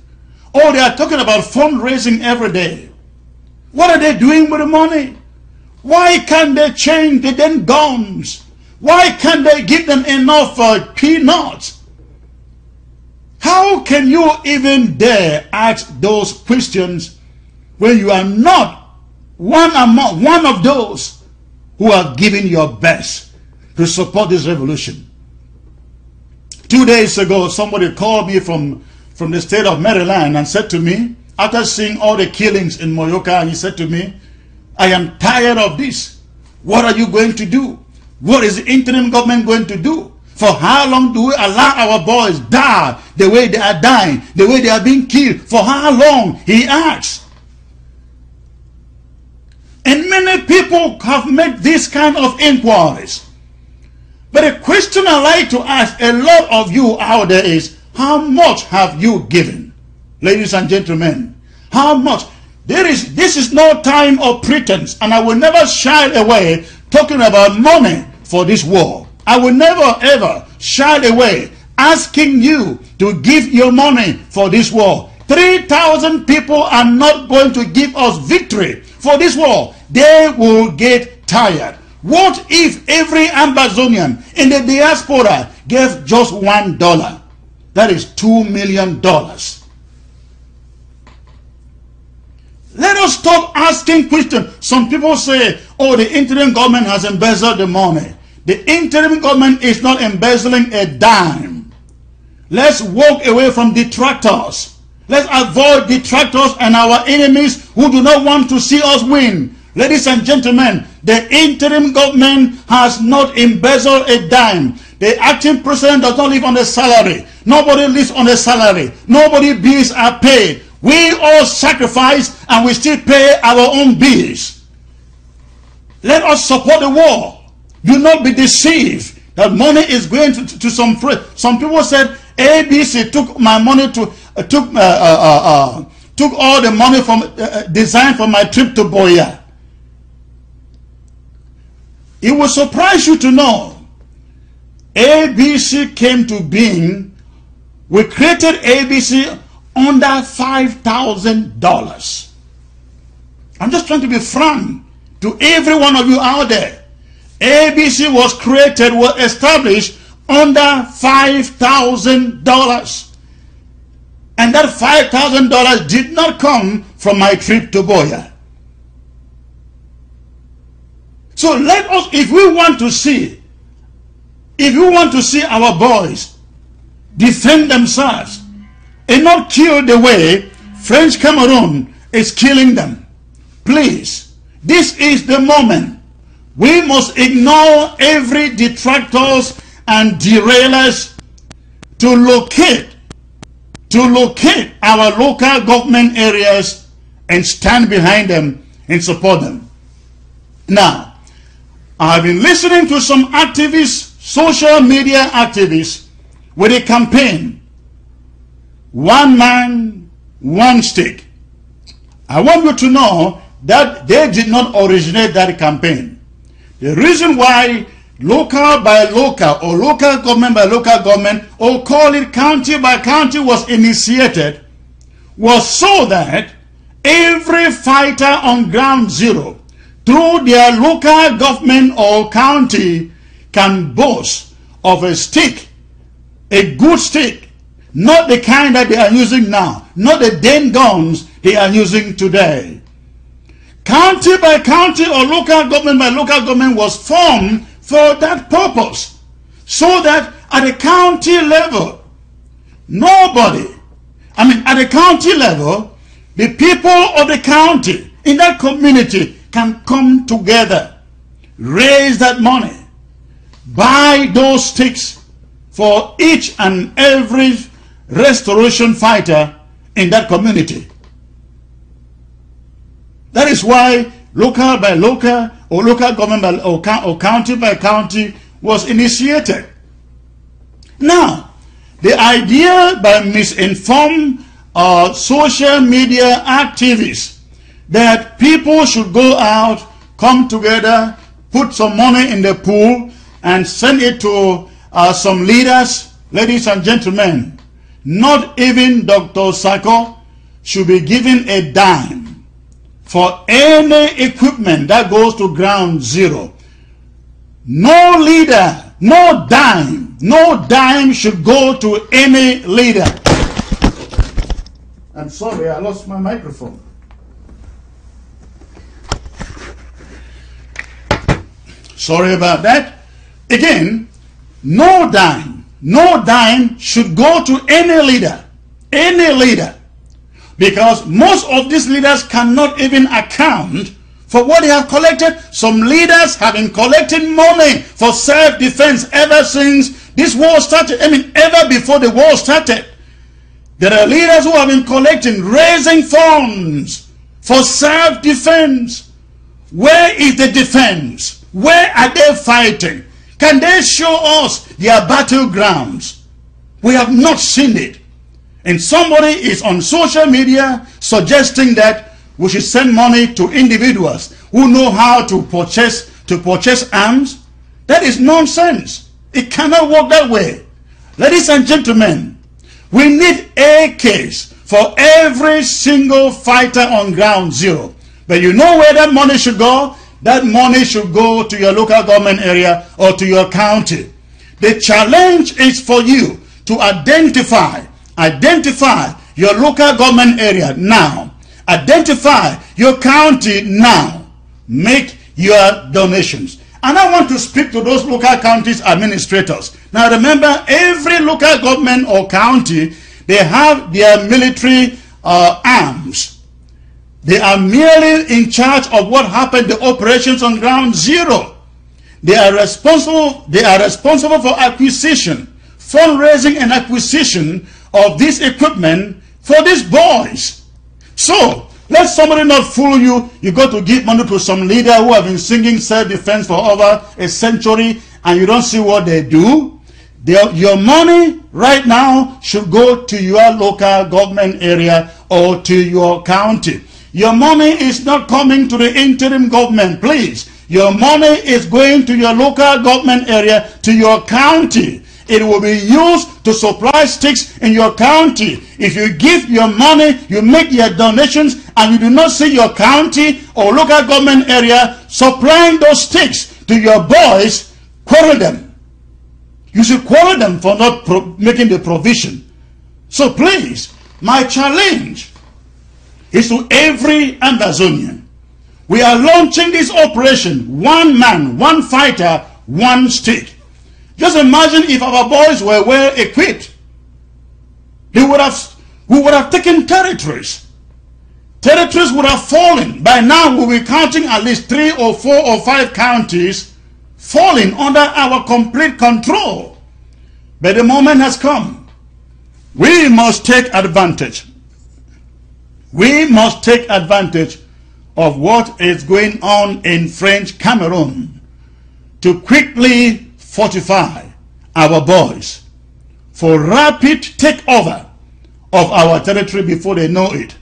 Oh, they are talking about fundraising every day. What are they doing with the money? Why can't they change the den guns? Why can't they give them enough peanuts? How can you even dare ask those questions when you are not one of those who are giving your best to support this revolution. 2 days ago, somebody called me from the state of Maryland and said to me, after seeing all the killings in Moyoka, he said to me, I am tired of this. What are you going to do? What is the interim government going to do? For how long do we allow our boys die the way they are dying, the way they are being killed? For how long? He asked. And many people have made this kind of inquiries. But a question I like to ask a lot of you out there is, how much have you given? Ladies and gentlemen, how much? This is no time of pretense, and I will never shy away talking about money for this war. I will never ever shy away asking you to give your money for this war. 3,000 people are not going to give us victory for this war. They will get tired. What if every Ambazonian in the diaspora gave just $1? That is $2 million. Let us stop asking questions. Some people say, oh, the interim government has embezzled the money. The interim government is not embezzling a dime. Let's walk away from detractors. Let's avoid detractors and our enemies who do not want to see us win. Ladies and gentlemen, the interim government has not embezzled a dime. The acting president does not live on a salary. Nobody lives on a salary. Nobody bills are paid. We all sacrifice and we still pay our own bills. Let us support the war. Do not be deceived that money is going to some free. Some people said ABC took my money took all the money from designed for my trip to Boya. It will surprise you to know ABC came to being. We created ABC under $5,000. I'm just trying to be frank to every one of you out there. ABC was created, was established under $5,000. And that $5,000 did not come from my trip to Boya. So let us, if we want to see our boys defend themselves and not kill the way French Cameroon is killing them, please, this is the moment. We must ignore every detractors and derailers to locate our local government areas and stand behind them and support them. Now, I've been listening to some activists, social media activists, with a campaign, one man, one stick. I want you to know that they did not originate that campaign. The reason why local by local or local government by local government, or call it county by county, was initiated was so that every fighter on ground zero through their local government or county can boast of a stick, a good stick, not the kind that they are using now, not the damn guns they are using today. County by county or local government by local government was formed for that purpose, so that at the county level, at the county level, the people of the county in that community can come together, raise that money, buy those sticks for each and every restoration fighter in that community. That is why local by local or local government by, or county by county was initiated. Now, the idea by misinformed social media activists that people should go out, come together, put some money in the pool and send it to some leaders. Ladies and gentlemen, not even Dr. Sako should be given a dime for any equipment that goes to ground zero. No leader, no dime should go to any leader. I'm sorry, I lost my microphone. Sorry about that. Again, no dime should go to any leader, because most of these leaders cannot even account for what they have collected. Some leaders have been collecting money for self-defense ever since this war started. I mean, ever before the war started. There are leaders who have been collecting, raising funds for self-defense. Where is the defense? Where are they fighting? Can they show us their battlegrounds? We have not seen it. And somebody is on social media suggesting that we should send money to individuals who know how to purchase arms. That is nonsense. It cannot work that way. Ladies and gentlemen, we need AKs for every single fighter on ground zero. But you know where that money should go? That money should go to your local government area or to your county. The challenge is for you to identify your local government area now. Identify your county now. Make your donations. And I want to speak to those local counties administrators. Now remember, every local government or county, they have their military arms. They are merely in charge of what happened, the operations on ground zero. They are responsible for acquisition, fundraising and acquisition of this equipment for these boys. So, let somebody not fool you. You got to give money to some leader who have been singing self-defense for over a century and you don't see what they do. Your money right now should go to your local government area or to your county. Your money is not coming to the interim government, please. Your money is going to your local government area, to your county. It will be used to supply sticks in your county. If you give your money, you make your donations, and you do not see your county or local government area supplying those sticks to your boys, quarrel them. You should quarrel them for not making the provision. So please, my challenge is to every Ambazonian. We are launching this operation, one man, one fighter, one stick. Just imagine if our boys were well equipped. We would have taken territories. Territories would have fallen. By now we'll be counting at least 3 or 4 or 5 counties falling under our complete control. But the moment has come. We must take advantage. We must take advantage of what is going on in French Cameroon to quickly fortify our boys for rapid takeover of our territory before they know it.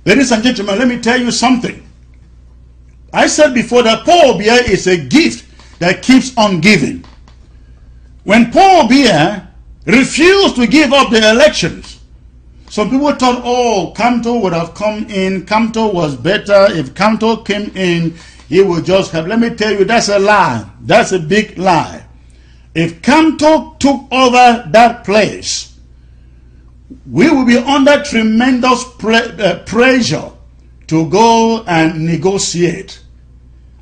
Ladies and gentlemen, let me tell you something. I said before that Paul Biya is a gift that keeps on giving. When Paul Biya refused to give up the elections, some people thought, oh, Kamto would have come in. Kamto was better. If Kamto came in, he would just have. Let me tell you, that's a lie. That's a big lie. If Kamto took over that place, we will be under tremendous pressure to go and negotiate.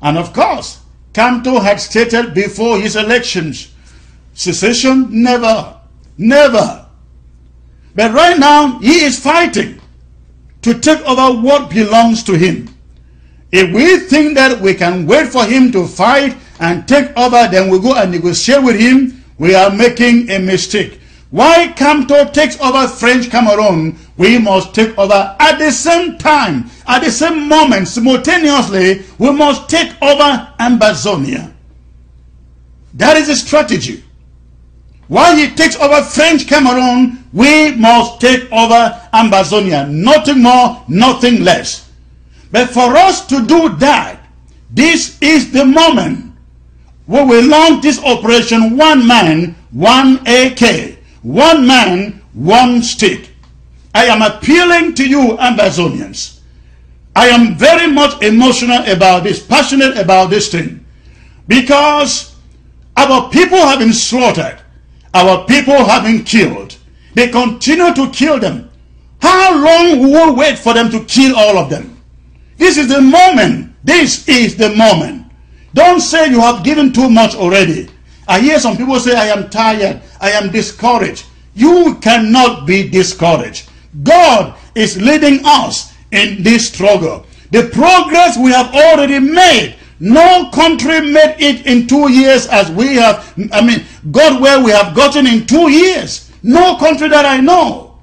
And of course, Kamto had stated before his elections, secession, never, never. But right now, he is fighting to take over what belongs to him. If we think that we can wait for him to fight and take over, then we go and negotiate with him, we are making a mistake. Why Kamto takes over French Cameroon, we must take over at the same time, at the same moment, simultaneously, we must take over Ambazonia. That is the strategy. While he takes over French Cameroon, we must take over Ambazonia. Nothing more, nothing less. But for us to do that, this is the moment where we launch this operation, one man, one AK. One man, one stick. I am appealing to you, Ambazonians. I am very much emotional about this, passionate about this thing. Because our people have been slaughtered. Our people have been killed. They continue to kill them. How long will we wait for them to kill all of them? This is the moment. This is the moment. Don't say you have given too much already. I hear some people say, I am tired, I am discouraged. You cannot be discouraged. God is leading us in this struggle. The progress we have already made, no country made it in 2 years as we have, got where we have gotten in 2 years. No country that I know.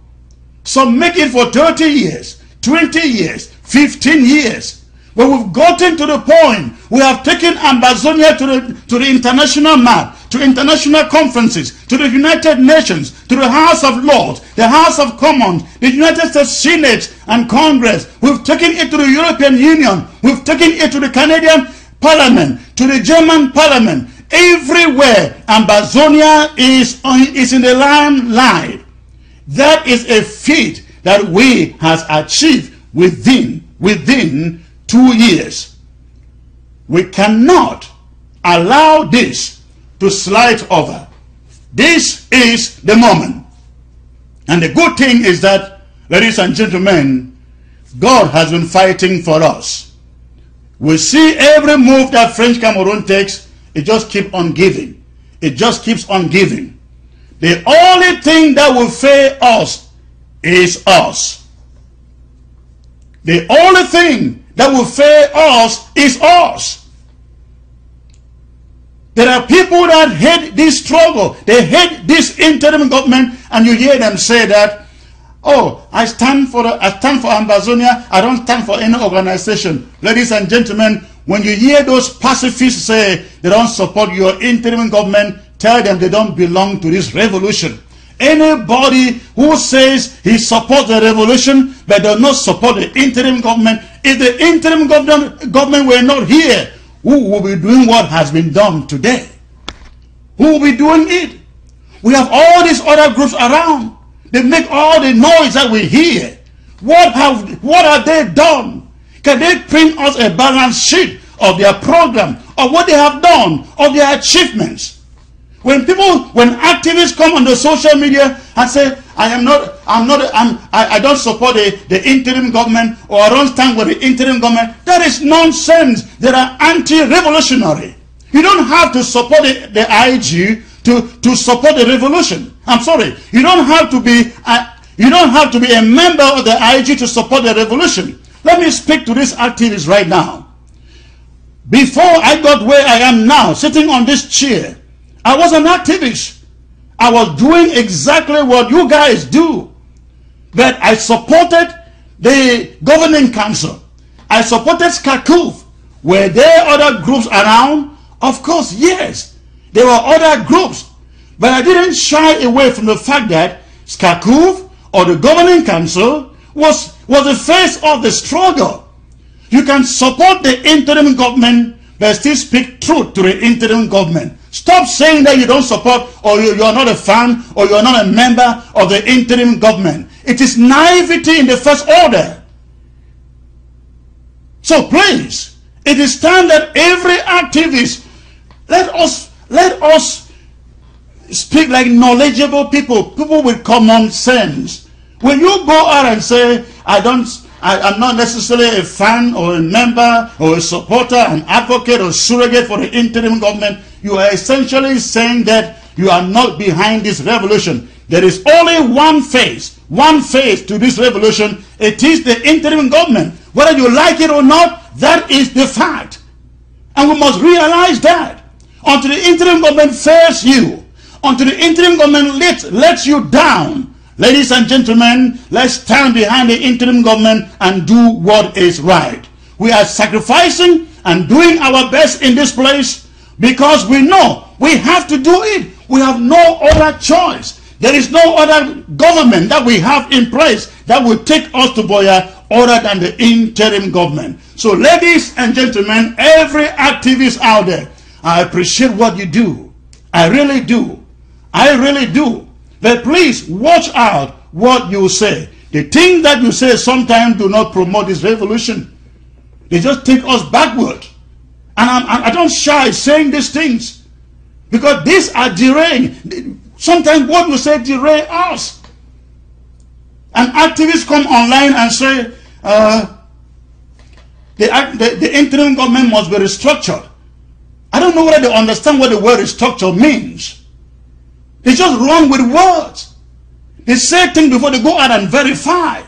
Some make it for 30 years, 20 years, 15 years. But we've gotten to the point, we have taken Ambazonia to the international map, to international conferences, to the United Nations, to the House of Lords, the House of Commons, the United States Senate and Congress. We've taken it to the European Union. We've taken it to the Canadian Parliament, to the German Parliament. Everywhere, Ambazonia is in the limelight. That is a feat that we has achieved within 2 years. We cannot allow this to slide over. This is the moment. And the good thing is that, ladies and gentlemen, God has been fighting for us. We see every move that French Cameroon takes, it just keeps on giving. It just keeps on giving. The only thing that will fail us is us. The only thing that will fail us is us. There are people that hate this struggle. They hate this interim government, and you hear them say that, oh, I stand for Ambazonia, I don't stand for any organization. Ladies and gentlemen, when you hear those pacifists say they don't support your interim government, tell them they don't belong to this revolution. Anybody who says he supports the revolution but does not support the interim government, if the interim government were not here, who will be doing what has been done today? Who will be doing it? We have all these other groups around. They make all the noise that we hear. What have they done? Can they print us a balance sheet of their program, of what they have done, of their achievements? When activists come on the social media and say, I don't support the interim government, or I don't stand with the interim government, that is nonsense. They are anti-revolutionary. You don't have to support the IG to support the revolution. I'm sorry. You don't have to be a member of the IG to support the revolution. Let me speak to these activists right now. Before I got where I am now, sitting on this chair, I was an activist. I was doing exactly what you guys do. But I supported the governing council. I supported SCACUF. Were there other groups around? Of course, yes. There were other groups. But I didn't shy away from the fact that SCACUF or the governing council was the face of the struggle. You can support the interim government but still speak truth to the interim government. Stop saying that you don't support, or you are not a fan, or you are not a member of the interim government. It is naivety in the first order. So please, it is time that every activist, let us speak like knowledgeable people with common sense. When you go out and say, I'm not necessarily a fan or a member or a supporter, an advocate or surrogate for the interim government, you are essentially saying that you are not behind this revolution. There is only one face to this revolution. It is the interim government. Whether you like it or not, that is the fact. And we must realize that. Until the interim government fails you, until the interim government lets you down, ladies and gentlemen, let's stand behind the interim government and do what is right. We are sacrificing and doing our best in this place because we know we have to do it. We have no other choice. There is no other government that we have in place that will take us to Boya other than the interim government. So ladies and gentlemen, every activist out there, I appreciate what you do. I really do. I really do. But please watch out what you say. The things that you say sometimes do not promote this revolution. They just take us backward. And I don't shy saying these things. Because these are derailing. Sometimes what you say derail us. And activists come online and say, the interim government must be restructured. I don't know whether they understand what the word restructure means. They just run with words. They say things before they go out and verify.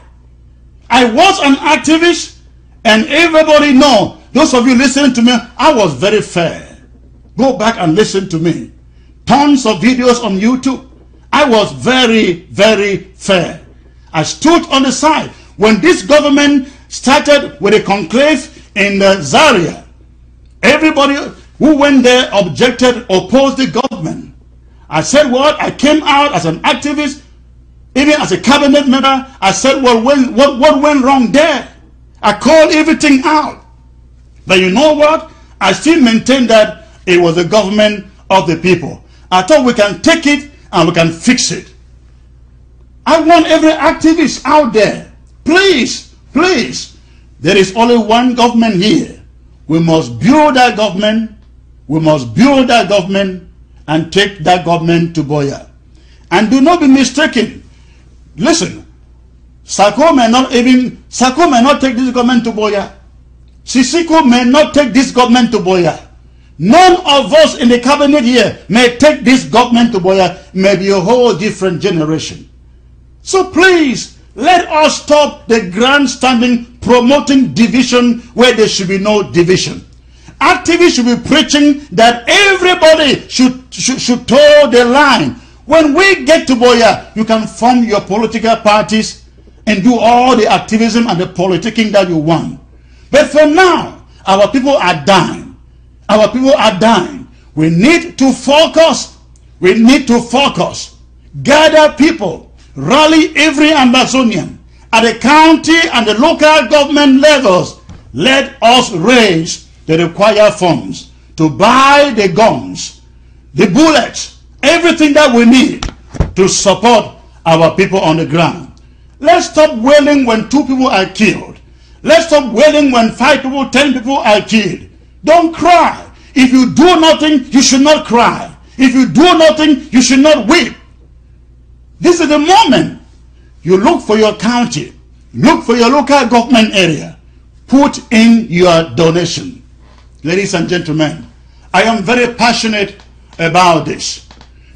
I was an activist, and everybody know, those of you listening to me, I was very fair. Go back and listen to me. Tons of videos on YouTube. I was very, very fair. I stood on the side. When this government started with a conclave in Zaria, everybody who went there objected, opposed the government. I said what? I came out as an activist, even as a cabinet member. I said, well, what went wrong there? I called everything out. But you know what? I still maintain that it was the government of the people. I thought we can take it and we can fix it. I want every activist out there, please, please, there is only one government here. We must build that government. We must build that government and take that government to Boya. And do not be mistaken. Listen, Sako may not take this government to Boya. Sisiko may not take this government to Boya. None of us in the cabinet here may take this government to Boya. Maybe a whole different generation. So please, let us stop the grandstanding promoting division where there should be no division. Activists should be preaching that everybody should toe the line. When we get to Boya, you can form your political parties and do all the activism and the politicking that you want. But for now, our people are dying. Our people are dying. We need to focus. We need to focus. Gather people. Rally every Ambazonian. At the county and the local government levels, let us raise the required funds to buy the guns, the bullets, everything that we need to support our people on the ground. Let's stop wailing when 2 people are killed. Let's stop wailing when 5 people, 10 people are killed. Don't cry. If you do nothing, you should not cry. If you do nothing, you should not weep. This is the moment you look for your county, look for your local government area, put in your donation. Ladies and gentlemen, I am very passionate about this.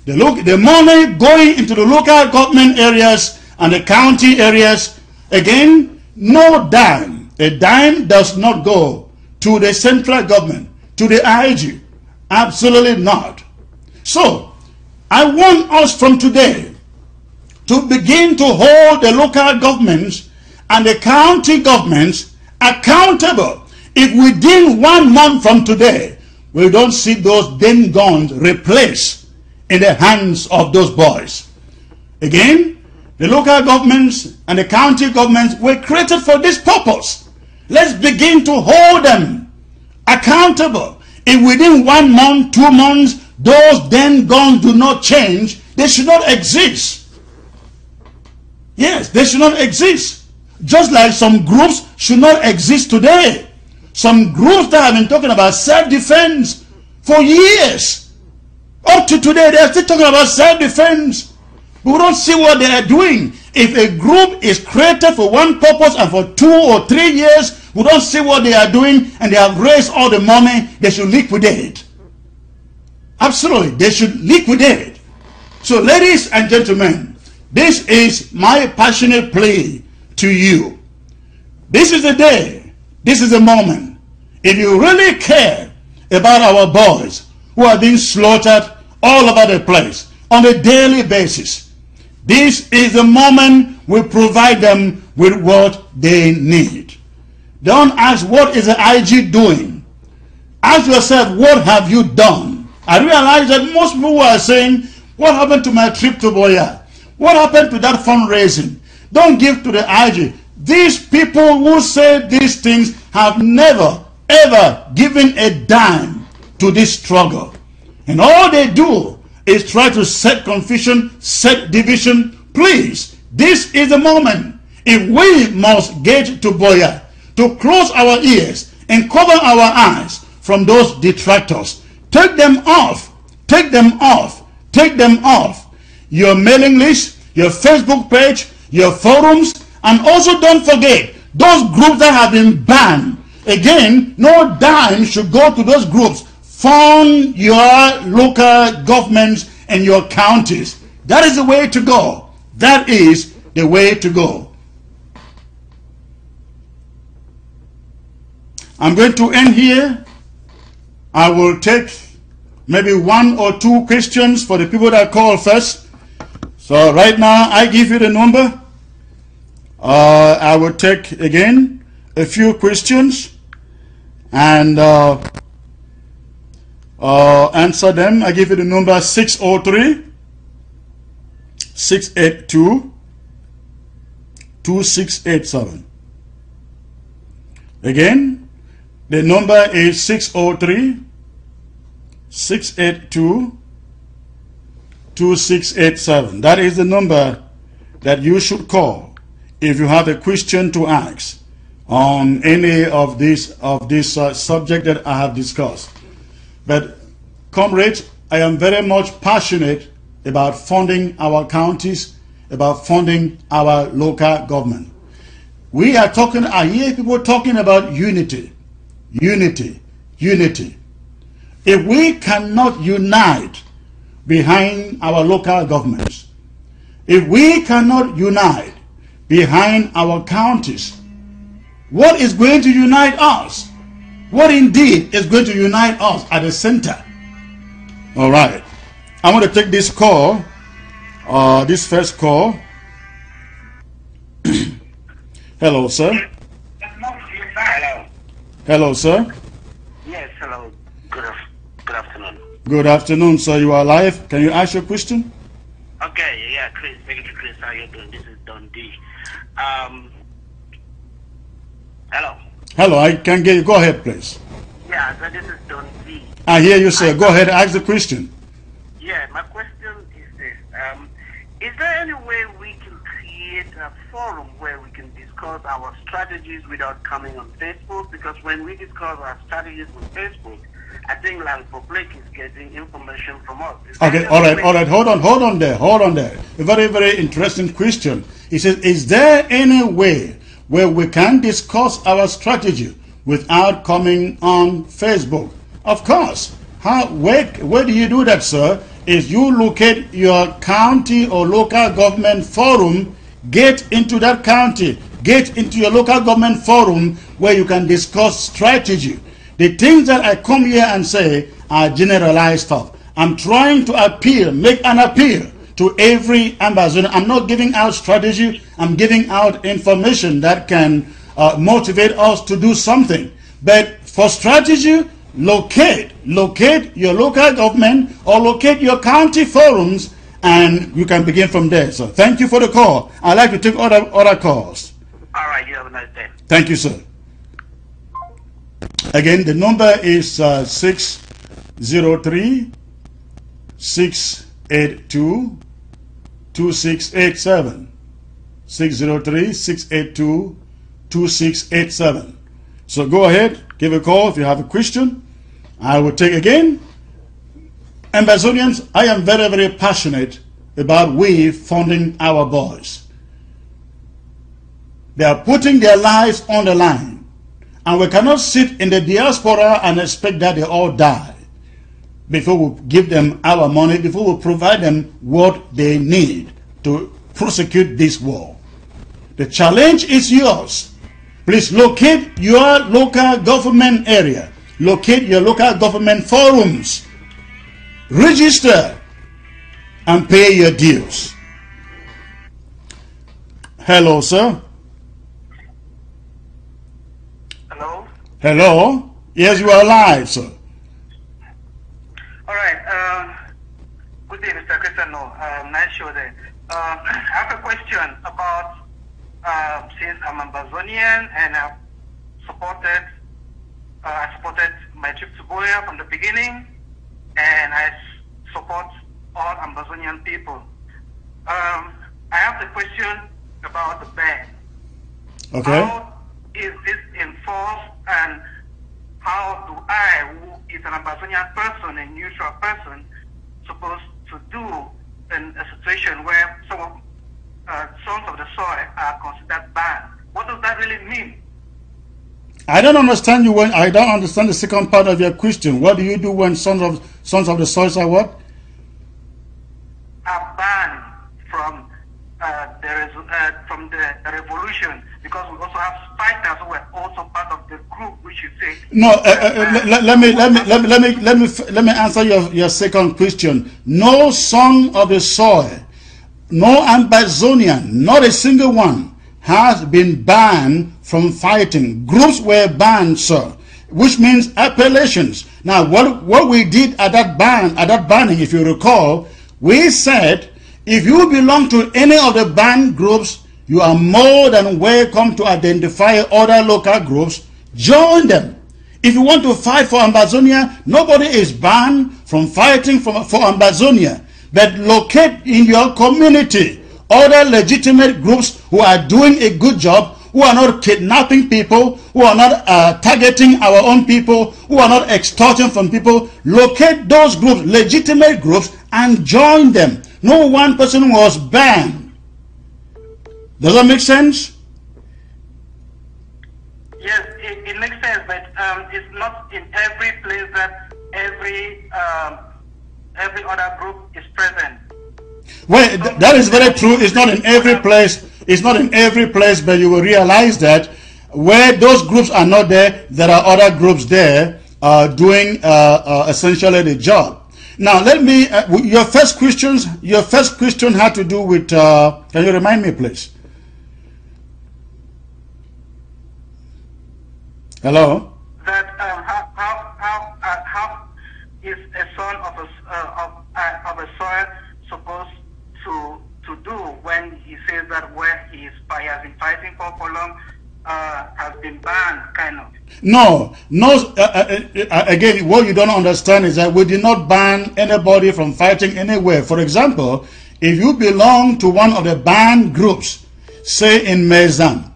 The money going into the local government areas and the county areas, again, no dime. A dime does not go to the central government, to the IG. Absolutely not. So, I want us from today to begin to hold the local governments and the county governments accountable. If within 1 month from today, we don't see those damn guns replaced in the hands of those boys. Again, the local governments and the county governments were created for this purpose. Let's begin to hold them accountable. If within 1 month, 2 months, those damn guns do not change, they should not exist. Yes, they should not exist. Just like some groups should not exist today. Some groups that have been talking about self-defense for years. Up to today, they are still talking about self-defense. We don't see what they are doing. If a group is created for one purpose and for 2 or 3 years, we don't see what they are doing and they have raised all the money, they should liquidate it. Absolutely, they should liquidate it. So ladies and gentlemen, this is my passionate plea to you. This is the day. This is the moment. If you really care about our boys who are being slaughtered all over the place on a daily basis, this is the moment we provide them with what they need. Don't ask, what is the IG doing? Ask yourself, what have you done? I realize that most people are saying, what happened to my trip to Boya? What happened to that fundraising? Don't give to the IG. These people who say these things have never, ever given a dime to this struggle. And all they do is try to set confusion, set division. Please, this is the moment. If we must get to Boya, to close our ears and cover our eyes from those detractors, take them off, take them off, take them off. Your mailing list, your Facebook page, your forums, and also don't forget those groups that have been banned. Again, no dime should go to those groups. fund your local governments and your counties. That is the way to go. That is the way to go. I'm going to end here. I will take maybe 1 or 2 questions for the people that call first. So right now, I give you the number. I will take again a few questions and answer them. I give you the number 603-682-2687. Again, the number is 603-682-2687. That is the number that you should call if you have a question to ask on any of this subject that I have discussed. But comrades, I am very much passionate about funding our counties, about funding our local government. We are talking, I hear people talking about unity, unity, unity. If we cannot unite behind our local governments, if we cannot unite behind our counties, what is going to unite us? What indeed is going to unite us at the center? All right. I want to take this call, this first call. Hello, sir. Hello. Hello, sir. Yes, hello. Good afternoon. Good afternoon, sir. You are live. Can you ask your question? Okay, yeah, Chris. Thank you, Chris. How you doing? This is Don D. Hello. Hello, I can get you. Go ahead, please. Yeah, so this is Don D. I hear you, sir. Go ahead, ask the question. Yeah, my question is this. Is there any way we can create a forum where we can discuss our strategies without coming on Facebook? Because when we discuss our strategies on Facebook, I think the public is getting information from us. Okay, all right. Hold on there. A very, very interesting question. He says, is there any way where we can discuss our strategy without coming on Facebook? Of course. Where do you do that, sir? Is you locate your county or local government forum, get into that county, get into your local government forum where you can discuss strategy. The things that I come here and say are generalized stuff. I'm trying to make an appeal to every ambassador. I'm not giving out strategy. I'm giving out information that can motivate us to do something. But for strategy, locate your local government or locate your county forums, and you can begin from there. So thank you for the call. I'd like to take other calls. All right, you have a nice day. Thank you, sir. Again, the number is 603-682-2687. 603-682-2687. So go ahead, give a call if you have a question. I will take again. Ambassadorians, I am very, very passionate about we funding our boys. They are putting their lives on the line. And we cannot sit in the diaspora and expect that they all die before we give them our money, before we provide them what they need to prosecute this war. The challenge is yours. Please locate your local government area. Locate your local government forums. Register and pay your dues. Hello, sir. Hello? Hello? Yes, you are live, sir. All right. Good day, Mr. Cristiano. Nice show there. I have a question about, since I'm Ambazonian and I supported my trip to Boya from the beginning, and I support all Ambazonian people. I have the question about the ban. Okay. How is this enforced, and how do I, who is an Ambazonian person, a neutral person, supposed to do in a situation where some of sons of the soil are considered banned? What does that really mean? I don't understand you when I don't understand the second part of your question. What do you do when sons of the soil are what? Are banned from the revolution, because we also have fighters who were also part of the group, which you say. No, let me answer your second question. No son of the soil, no Ambazonian, not a single one has been banned from fighting. Groups were banned, sir, which means appellations. Now, what we did at that banning, if you recall, we said, if you belong to any of the banned groups, you are more than welcome to identify other local groups, join them. If you want to fight for Ambazonia, nobody is banned from fighting for Ambazonia. But locate in your community other legitimate groups who are doing a good job, who are not kidnapping people, who are not targeting our own people, who are not extorting from people. Locate those groups, legitimate groups, and join them. No one person was banned. Does that make sense? Yes, it makes sense, but it's not in every place that every other group is present. Well, that is very true. It's not in every place. It's not in every place, but you will realize that where those groups are not there, there are other groups there doing essentially the job. Now, let me. Your first question had to do with. Can you remind me, please? Hello. That how is a son of a soil supposed to do when he says that where he has been fighting for long has been banned, kind of? No. Again, what you don't understand is that we did not ban anybody from fighting anywhere. For example, if you belong to one of the banned groups, say in Mezam,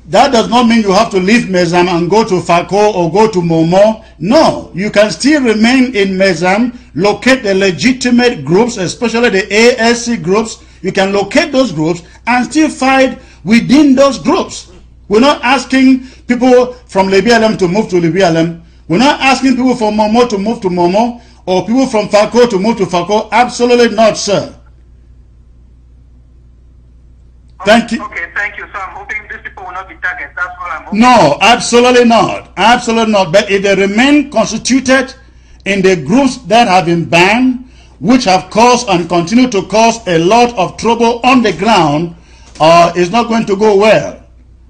that does not mean you have to leave Mezam and go to Fako or go to Momo. No, you can still remain in Mezam, locate the legitimate groups, especially the ASC groups. You can locate those groups and still fight within those groups. We're not asking people from Libialem to move to Libialem. We're not asking people from Momo to move to Momo or people from Fako to move to Fako. Absolutely not, sir. Thank you. Okay, thank you. So I'm hoping these people will not be targeted. That's all I'm hoping. No, absolutely not. Absolutely not. But if they remain constituted in the groups that have been banned, which have caused and continue to cause a lot of trouble on the ground, it's not going to go well.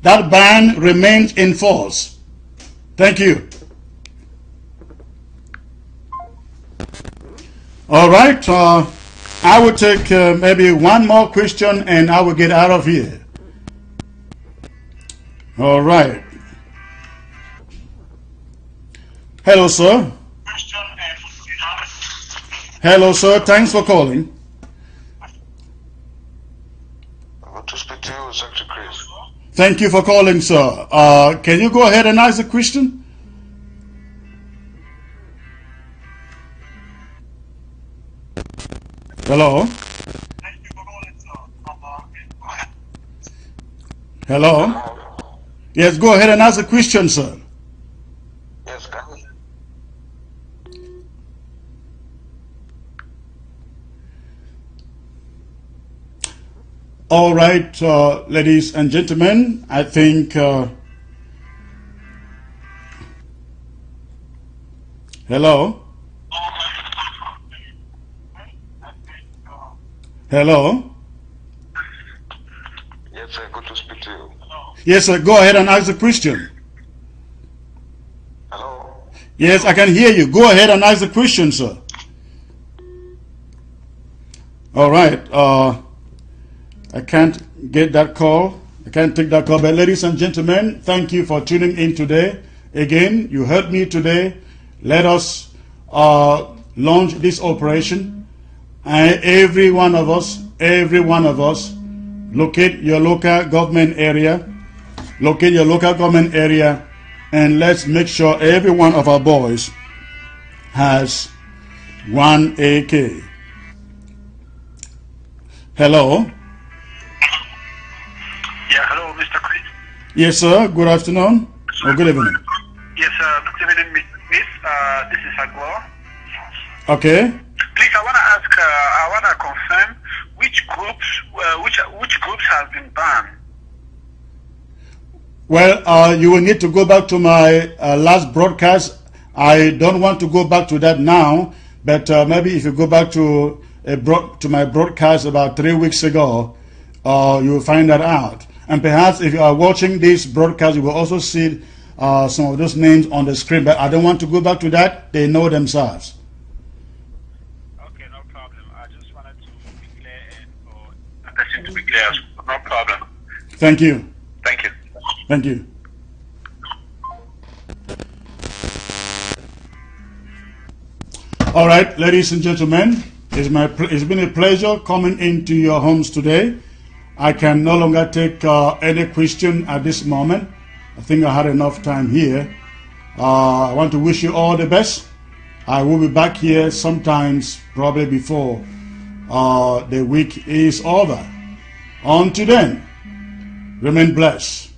That ban remains in force. Thank you. All right. I will take maybe one more question and I will get out of here. All right. Hello, sir. Hello, sir. Thanks for calling. I want to speak to you, Secretary Chris. Thank you for calling, sir. Can you go ahead and ask the question? Hello? Hello? Yes, go ahead and ask the question, sir. Yes, all right, ladies and gentlemen, I think hello? Hello? Yes, sir, good to speak to you. Yes, sir, go ahead and ask the question. Hello? Yes, I can hear you. Go ahead and ask the question, sir. All right, I can't get that call. I can't take that call. But ladies and gentlemen, thank you for tuning in today. Again, you heard me today. Let us launch this operation. And every one of us, locate your local government area, and let's make sure every one of our boys has one AK. Hello? Yeah, hello, Mr. Chris. Yes, sir. Good afternoon or good evening. Yes, good evening, Miss. This is Agbo. Okay. Please, I want to ask. I want to confirm which groups have been banned. Well, you will need to go back to my last broadcast. I don't want to go back to that now, but maybe if you go back to my broadcast about 3 weeks ago, you will find that out. And perhaps if you are watching this broadcast, you will also see some of those names on the screen. But I don't want to go back to that. They know themselves. Okay, no problem. I just wanted to be clear for that person to be clear. No problem. Thank you. Thank you. Thank you. All right, ladies and gentlemen, it's been a pleasure coming into your homes today. I can no longer take any question at this moment. I think I had enough time here. I want to wish you all the best. I will be back here sometimes, probably before the week is over. Until then, remain blessed.